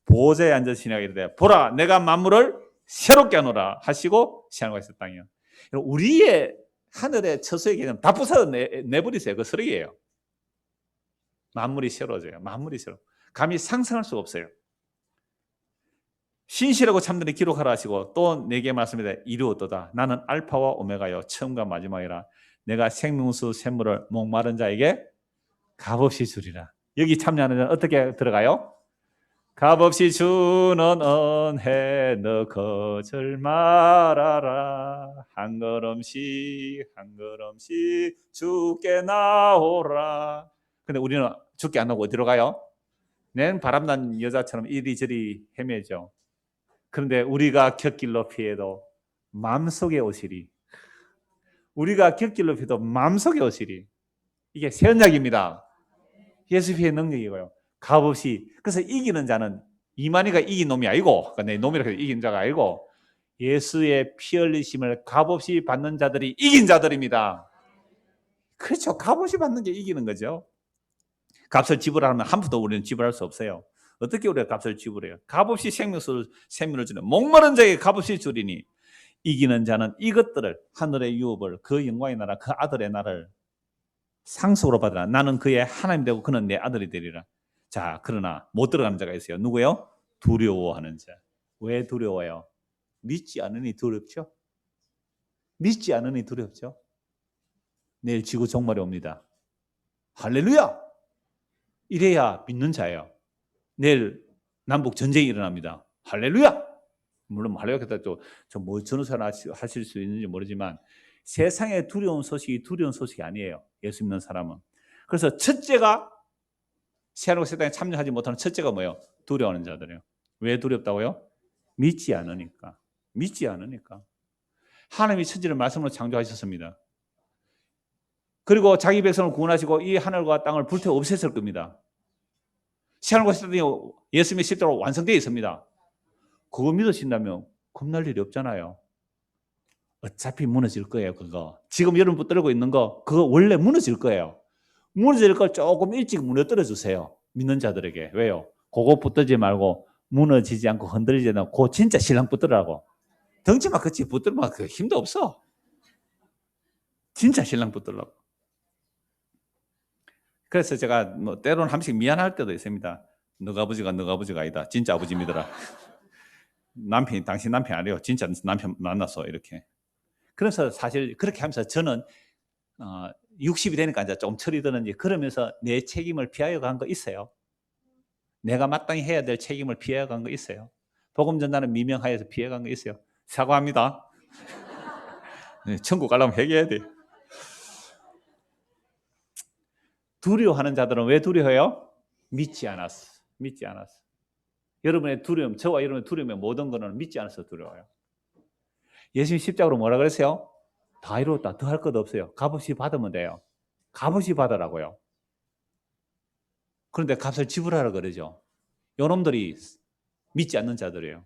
보좌에 앉아서 지나가 이르되 보라 내가 만물을 새롭게 하노라 하시고 시작하고 있을 땅이요. 우리의 하늘의 처소의 개념 다 부숴서 내버리세요. 그 쓰레기예요. 만물이 새로워져요. 만물이 새로. 감히 상상할 수가 없어요. 신실하고 참되는 기록하라 하시고 또 내게 말씀이다. 이루었도다. 나는 알파와 오메가요 처음과 마지막이라. 내가 생명수 샘물을 목마른 자에게 값없이 주리라. 여기 참여하는 자는 어떻게 들어가요? 값없이 주는 은혜 너 거절 말아라. 한 걸음씩 한 걸음씩 주께 나오라. 근데 우리는 주께 안 나오고 어디로 가요? 낸 바람난 여자처럼 이리저리 헤매죠. 그런데 우리가 곁길로 피해도 마음속에 오시리. 우리가 곁길로 피해도 마음속에 오시리. 이게 새 언약입니다. 예수 피해 능력이고요. 값없이. 그래서 이기는 자는 이만희가 이긴 놈이 아니고, 그러니까 내 놈이라고 해서 이긴 자가 아니고 예수의 피 흘리심을 값없이 받는 자들이 이긴 자들입니다. 그렇죠. 값없이 받는 게 이기는 거죠. 값을 지불하면 한 푼도 우리는 지불할 수 없어요. 어떻게 우리가 값을 지불해요? 값없이 생명을 주는 목마른 자에게 값없이 주리니 이기는 자는 이것들을 하늘의 유업을 그 영광의 나라 그 아들의 나라를 상속으로 받으라. 나는 그의 하나님 되고 그는 내 아들이 되리라. 자, 그러나 못 들어가는 자가 있어요. 누구요? 두려워하는 자. 왜 두려워요? 믿지 않으니 두렵죠? 믿지 않으니 두렵죠? 내일 지구 종말이 옵니다. 할렐루야! 이래야 믿는 자예요. 내일 남북 전쟁이 일어납니다. 할렐루야! 물론 할렐루야 또뭐 전우사를 하실 수 있는지 모르지만 세상에 두려운 소식이 아니에요. 예수 믿는 사람은. 그래서 첫째가 세하고 세상에 참여하지 못하는 첫째가 뭐예요? 두려워하는 자들이에요. 왜 두렵다고요? 믿지 않으니까. 믿지 않으니까. 하나님이 천지를 말씀으로 창조하셨습니다. 그리고 자기 백성을 구원하시고 이 하늘과 땅을 불태워 없애실 겁니다. 세하고 세상이 예수님의 십자가로 완성되어 있습니다. 그거 믿으신다면 겁날 일이 없잖아요. 어차피 무너질 거예요. 그거 지금 여러분 붙들고 있는 거 그거 원래 무너질 거예요. 무너질 걸 조금 일찍 무너뜨려 주세요. 믿는 자들에게. 왜요? 그거 붙들지 말고 무너지지 않고 흔들리지 않고 그거 진짜 신랑 붙들라고. 덩치만 그치 붙들면 그 힘도 없어. 진짜 신랑 붙들라고. 그래서 제가 뭐 때로는 한 번씩 미안할 때도 있습니다. 너가 아버지가 아니다. 진짜 아버지입니다. 남편이 당신 남편 아니에요. 진짜 남편 만났어 이렇게. 그래서 사실 그렇게 하면서 저는 60이 되니까 이제 좀 철이 드는지 그러면서 내 책임을 피하여 간 거 있어요. 내가 마땅히 해야 될 책임을 피하여 간 거 있어요. 복음 전달은 미명하여서 피해 간 거 있어요. 사과합니다. 네, 천국 가려면 회개해야 돼. 두려워하는 자들은 왜 두려워해요? 믿지 않았어. 여러분의 두려움, 저와 여러분의 두려움의 모든 거는 믿지 않아서 두려워요. 예수님 십자가로 뭐라 그랬어요? 다 이루었다. 더 할 것 없어요. 값없이 받으면 돼요. 값없이 받으라고요. 그런데 값을 지불하라 그러죠. 요놈들이 믿지 않는 자들이에요.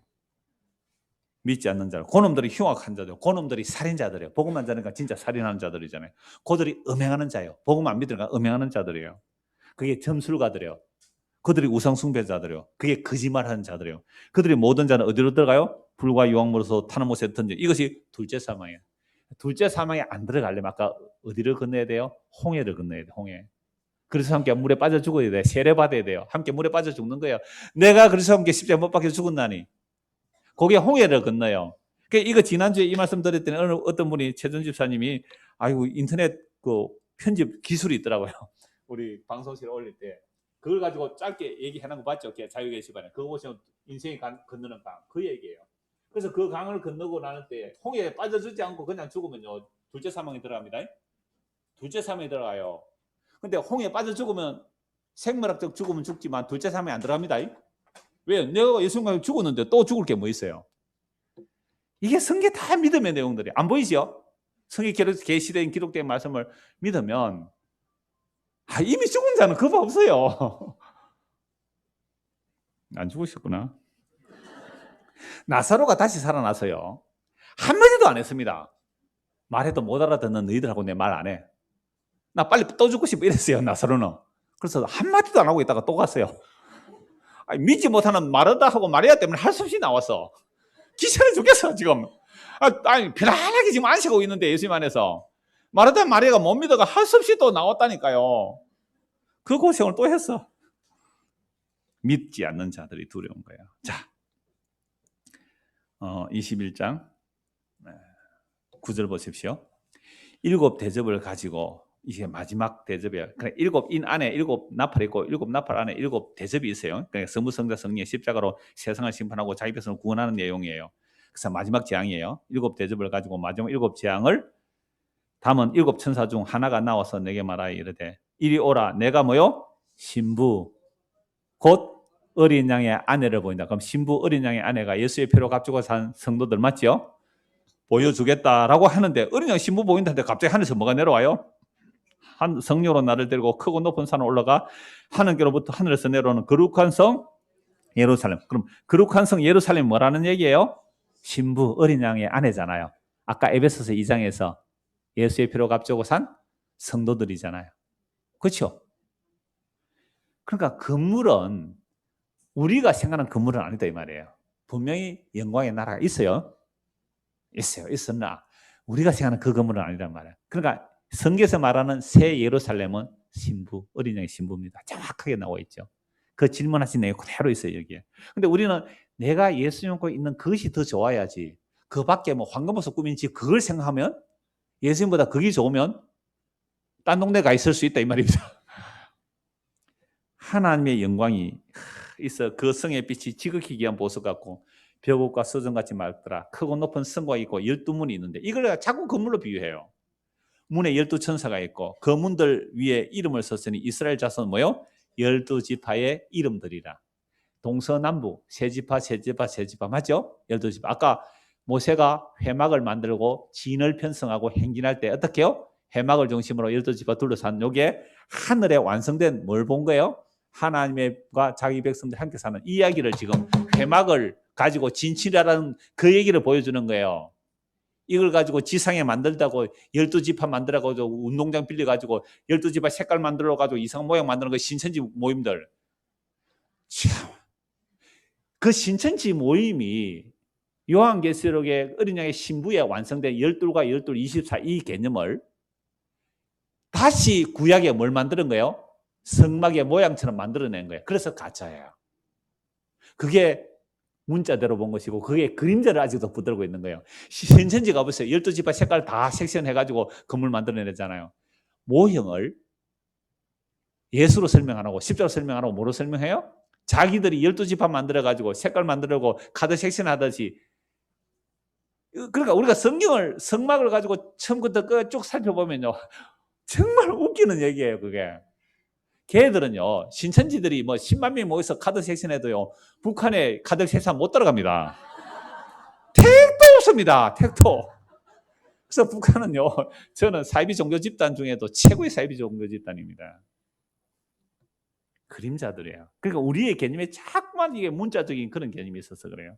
믿지 않는 자들. 그놈들이 흉악한 자들. 그놈들이 살인자들이에요. 복음 안 자니까 진짜 살인하는 자들이잖아요. 그들이 음행하는 자예요. 복음 안 믿으니까 음행하는 자들이에요. 그게 점술가들이에요. 그들이 우상숭배자들이에요. 그게 거짓말하는 자들이에요. 그들이 모든 자는 어디로 들어가요? 불과 유황물에서 타는 못에 던져. 이것이 둘째 사망이에요. 둘째 사망에 안 들어가려면 아까 어디를 건너야 돼요? 홍해를 건너야 돼요. 홍해. 그래서 함께 물에 빠져 죽어야 돼. 세례받아야 돼요. 함께 물에 빠져 죽는 거예요. 내가 그래서 함께 십자가 못 박혀 죽었나니. 거기에 홍해를 건너요. 그러니까 이거 지난주에 이 말씀 드렸더니 어떤 분이 최준 집사님이 아이고 인터넷 그 편집 기술이 있더라고요. 우리 방송실에 올릴 때 그걸 가지고 짧게 얘기하는 거 봤죠? 자유 게시판에 그거 보시면 인생이 건너는 강 그 얘기예요. 그래서 그 강을 건너고 나는 때 홍해에 빠져주지 않고 그냥 죽으면요 둘째 사망에 들어갑니다. 둘째 사망에 들어가요. 근데 홍해에 빠져 죽으면 생물학적 죽으면 죽지만 둘째 사망에 안 들어갑니다. 왜요? 내가 예수님과 죽었는데 또 죽을 게 뭐 있어요? 이게 성경에 다 믿음의 내용들이 안 보이죠? 성경에 계시된 기록된 말씀을 믿으면 이미 죽은 자는 겁 없어요. 안 죽으셨구나. 나사로가 다시 살아나서요. 한마디도 안 했습니다. 말해도 못 알아듣는 너희들하고 내 말 안 해. 나 빨리 또 죽고 싶어 이랬어요. 나사로는. 그래서 한마디도 안 하고 있다가 또 갔어요. 믿지 못하는 마르다 하고 마리아 때문에 할 수 없이 나왔어. 귀찮아 죽겠어 지금. 편안하게 지금 안식하고 있는데 예수님 안에서 마르다 마리아가 못 믿어가 할 수 없이 또 나왔다니까요. 그 고생을 또 했어. 믿지 않는 자들이 두려운 거예요. 자, 21장 9절 보십시오. 7 대접을 가지고 이게 마지막 대접이에요. 그러니까 7인 안에 7 나팔이 있고 7 나팔 안에 7 대접이 있어요. 그러니까 성부성자 성령의 십자가로 세상을 심판하고 자기 백성을 구원하는 내용이에요. 그래서 마지막 재앙이에요. 7 대접을 가지고 마지막 7 재앙을 담은 7 천사 중 하나가 나와서 내게 말하여 이르되 이리 오라. 내가 뭐요? 신부 곧 어린 양의 아내를 보인다. 그럼 신부 어린 양의 아내가 예수의 피로 값주고 산 성도들 맞죠? 보여주겠다라고 하는데 어린 양 신부 보인다는데 갑자기 하늘에서 뭐가 내려와요? 한 성령으로 나를 데리고 크고 높은 산을 올라가 하늘께로부터 하늘에서 내려오는 거룩한 성 예루살렘. 그럼 거룩한 성 예루살렘 뭐라는 얘기예요? 신부 어린 양의 아내잖아요. 아까 에베소서 2장에서 예수의 피로 값주고 산 성도들이잖아요. 그렇죠? 그러니까 건물은 우리가 생각하는 건물은 아니다 이 말이에요. 분명히 영광의 나라가 있어요. 있었나 우리가 생각하는 그 건물은 아니란 말이에요. 그러니까 성경에서 말하는 새 예루살렘은 신부, 어린 양의 신부입니다. 정확하게 나와 있죠. 그 질문하신 내용 그대로 있어요 여기에. 근데 우리는 내가 예수 믿고 있는 그것이 더 좋아야지. 그 밖에 뭐 황금보석 꾸민 집 그걸 생각하면 예수님보다 그게 좋으면 딴 동네 가 있을 수 있다 이 말입니다. 하나님의 영광이 있어 그 성의 빛이 지극히 귀한 보석 같고 벽옥과 서정같이 맑더라. 크고 높은 성곽이 있고 12문이 있는데 이걸 자꾸 건물로 비유해요. 문에 12천사가 있고 그 문들 위에 이름을 썼으니 이스라엘 자손 뭐요? 12지파의 이름들이라. 동서남북 세지파 맞죠? 12지파. 아까 모세가 회막을 만들고 진을 편성하고 행진할 때 어떻게 해요? 회막을 중심으로 12지파 둘러싼 요게 하늘에 완성된 뭘 본 거예요? 하나님과 자기 백성들 함께 사는 이야기를 지금 회막을 가지고 진치라는 그 얘기를 보여주는 거예요. 이걸 가지고 지상에 만들다고 12지파 만들어가지고 운동장 빌려가지고 12지파 색깔 만들어가지고 이상한 모양 만드는 거 신천지 모임들. 참. 그 신천지 모임이 요한계시록의 어린 양의 신부에 완성된 12과 12, 24 이 개념을 다시 구약에 뭘 만드는 거예요? 성막의 모양처럼 만들어낸 거예요. 그래서 가짜예요. 그게 문자대로 본 것이고 그게 그림자를 아직도 붙들고 있는 거예요. 신천지 가보세요. 12지파 색깔 다 섹션해가지고 건물 만들어내잖아요. 모형을 예수로 설명 안 하고 십자로 설명 안 하고 뭐로 설명해요? 자기들이 12지파 만들어가지고 색깔 만들고 카드 섹션 하듯이. 그러니까 우리가 성막을 가지고 처음부터 쭉 살펴보면요. 정말 웃기는 얘기예요, 그게. 걔들은요, 신천지들이 뭐 10만 명이 모여서 카드 섹션해도요, 북한에 카드 섹션 못 들어갑니다. 택도 없습니다, 택도. 그래서 북한은요, 저는 사이비 종교 집단 중에도 최고의 사이비 종교 집단입니다. 그림자들이에요. 그러니까 우리의 개념에 자꾸만 이게 문자적인 그런 개념이 있어서 그래요.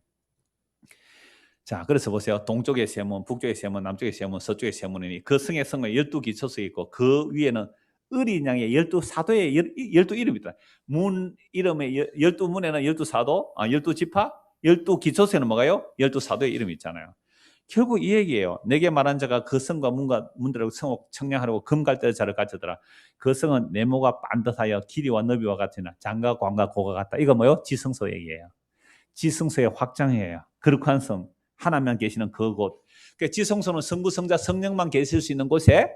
자, 그래서 보세요. 동쪽의 세문, 북쪽의 세문, 남쪽의 세문, 서쪽의 세문이니 그 성의 성은 12기초석이 있고 그 위에는 어린 양의 12사도의 12이름이 있다. 문 이름에 12문에는 12사도, 12지파, 12기초석에는 뭐가요? 12사도의 이름이 있잖아요. 결국 이 얘기예요. 내게 말한 자가 그 성과 문들을 성옥 청량하려고 금갈대 자를 가져더라. 그 성은 네모가 반듯하여 길이와 너비와 같으나 장과 광과 고가 같다. 이거 뭐요? 지성소 얘기예요. 지성소의 확장이에요. 거룩한 성, 하나님만 계시는 그곳. 그러니까 지성소는 성부, 성자, 성령만 계실 수 있는 곳에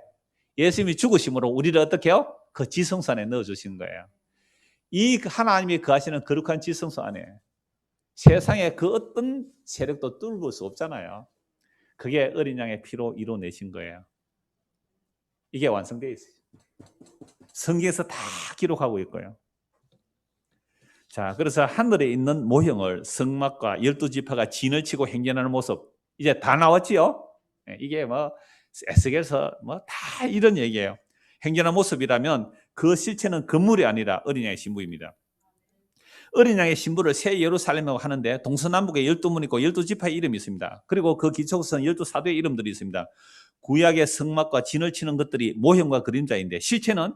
예수님이 죽으심으로 우리를 어떻게 해요? 그 지성소 안에 넣어주신 거예요. 이 하나님이 거하시는 거룩한 지성소 안에 세상에 그 어떤 세력도 뚫을 수 없잖아요. 그게 어린 양의 피로 이루어내신 거예요. 이게 완성되어 있어요. 성경에서 다 기록하고 있고요. 자, 그래서 하늘에 있는 모형을 성막과 12지파가 진을 치고 행진하는 모습 이제 다 나왔지요. 이게 뭐 에스겔서 뭐 다 이런 얘기예요. 행진하는 모습이라면 그 실체는 건물이 아니라 어린 양의 신부입니다. 어린 양의 신부를 새 예루살렘이라고 하는데 동서남북에 12문 있고 12지파의 이름이 있습니다. 그리고 그 기초선 12사도의 이름들이 있습니다. 구약의 성막과 진을 치는 것들이 모형과 그림자인데 실체는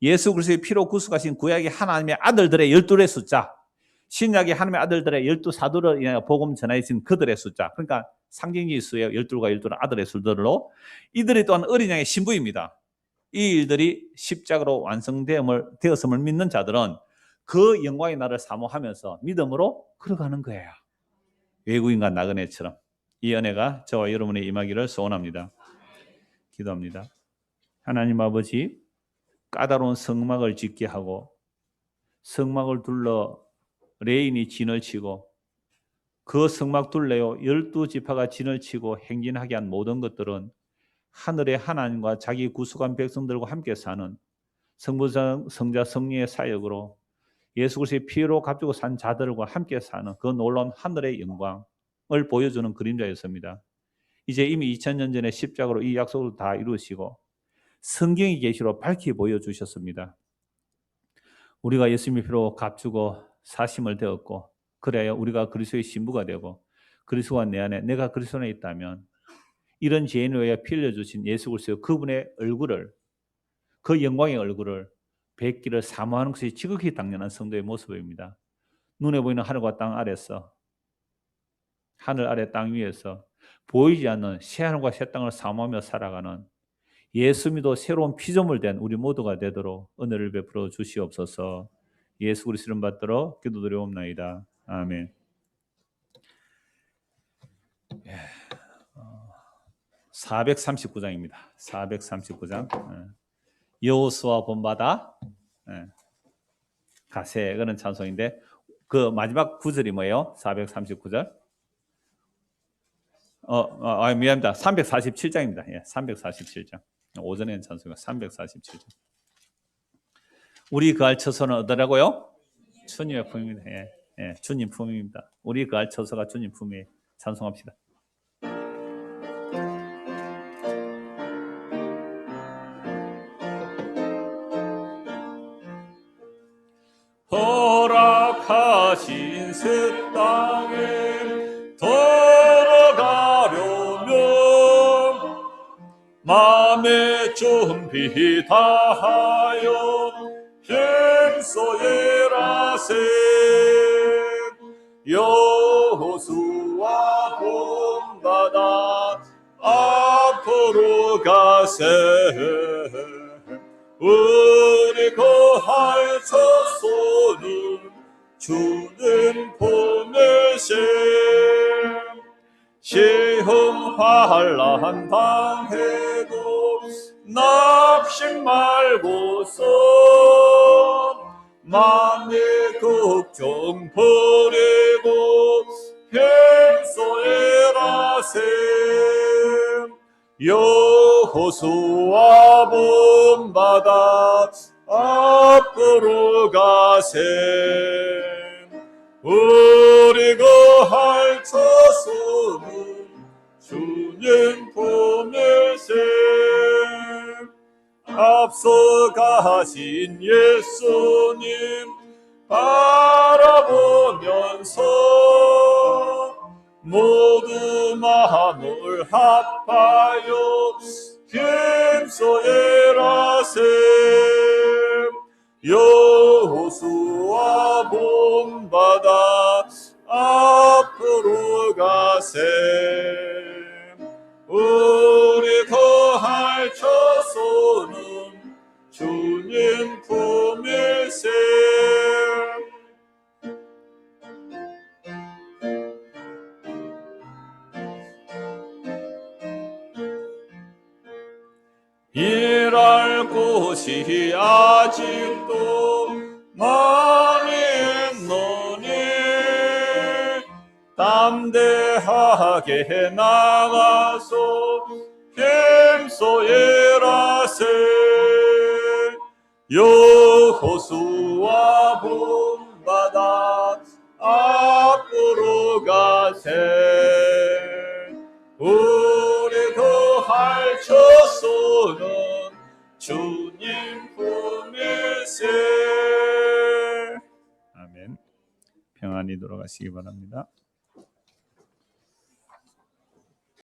예수 그리스도의 피로 구속하신 구약의 하나님의 아들들의 12의 숫자, 신약의 하나님의 아들들의 12사도를 인하여 복음 전하신 그들의 숫자, 그러니까 상징적인 수예요. 12과 12 아들의 수들로 이들이 또한 어린 양의 신부입니다. 이 일들이 십자가로 완성되었음을 믿는 자들은 그 영광의 날을 사모하면서 믿음으로 걸어가는 거예요. 외국인과 나그네처럼 이 은혜가 저와 여러분의 임하기를 소원합니다. 기도합니다. 하나님 아버지, 까다로운 성막을 짓게 하고 성막을 둘러 레인이 진을 치고 그 성막 둘레요 12지파가 진을 치고 행진하게 한 모든 것들은 하늘의 하나님과 자기 구속한 백성들과 함께 사는 성부, 성자, 성령의 사역으로 예수 그리스도의 피로 값주고 산 자들과 함께 사는 그 놀라운 하늘의 영광을 보여주는 그림자였습니다. 이제 이미 2000년 전에 십자가로 이 약속을 다 이루시고 성경의 계시로 밝히 보여주셨습니다. 우리가 예수님의 피로 값주고 사심을 되었고 그래야 우리가 그리스도의 신부가 되고 그리스도가 내 안에 내가 그리스도 안에 있다면 이런 죄인을 위해 피 흘려주신 예수 그리스도 그분의 얼굴을 그 영광의 얼굴을 뵙기를 사모하는 것이 지극히 당연한 성도의 모습입니다. 눈에 보이는 하늘과 땅 아래서, 하늘 아래 땅 위에서 보이지 않는 새하늘과 새 땅을 사모하며 살아가는 예수 믿어 새로운 피조물 된 우리 모두가 되도록 은혜를 베풀어 주시옵소서. 예수 그리스도 이름 받들어 기도드리옵나이다. 아멘. 439장입니다. 439장. 여호수아 본받아 가세, 그런 찬송인데 그 마지막 구절이 뭐예요? 439절. 미안합니다. 347장입니다. 예, 347장. 오전에는 찬송가 347장. 우리 그할 처소는 어떠라고요? 주님의 품입니다. 예, 주님 품입니다. 우리 그할 처소가 주님 품이에요. 찬송합시다. 허락하신 새 땅에 들어가려면 마음의 준비 다하여 힘써야라세. 여호수아 본받아 앞으로 가세. 우리 거할 처소는 주는 보내세. 시험 환난 당해도 낙심 말고서 마음의 걱정 버리고 힘써야라세. 여호수아 본받아 앞으로 가세. 우리 거할 처소는 주님 품에세. 앞서 가신 예수님 바라보면서 모두 마음을 합하여 힘써야라세. 여호수아 본받아 앞으로 가세. 우리 거할 처소는 주님 품일세. 일할 곳이 아직도 많이 있노니 담대하게 나가서 힘써야라세. 여호수아 본받아 앞으로 가세. 우리 거할 처소는 주님 품일세. 아멘. 평안히 돌아가시기 바랍니다.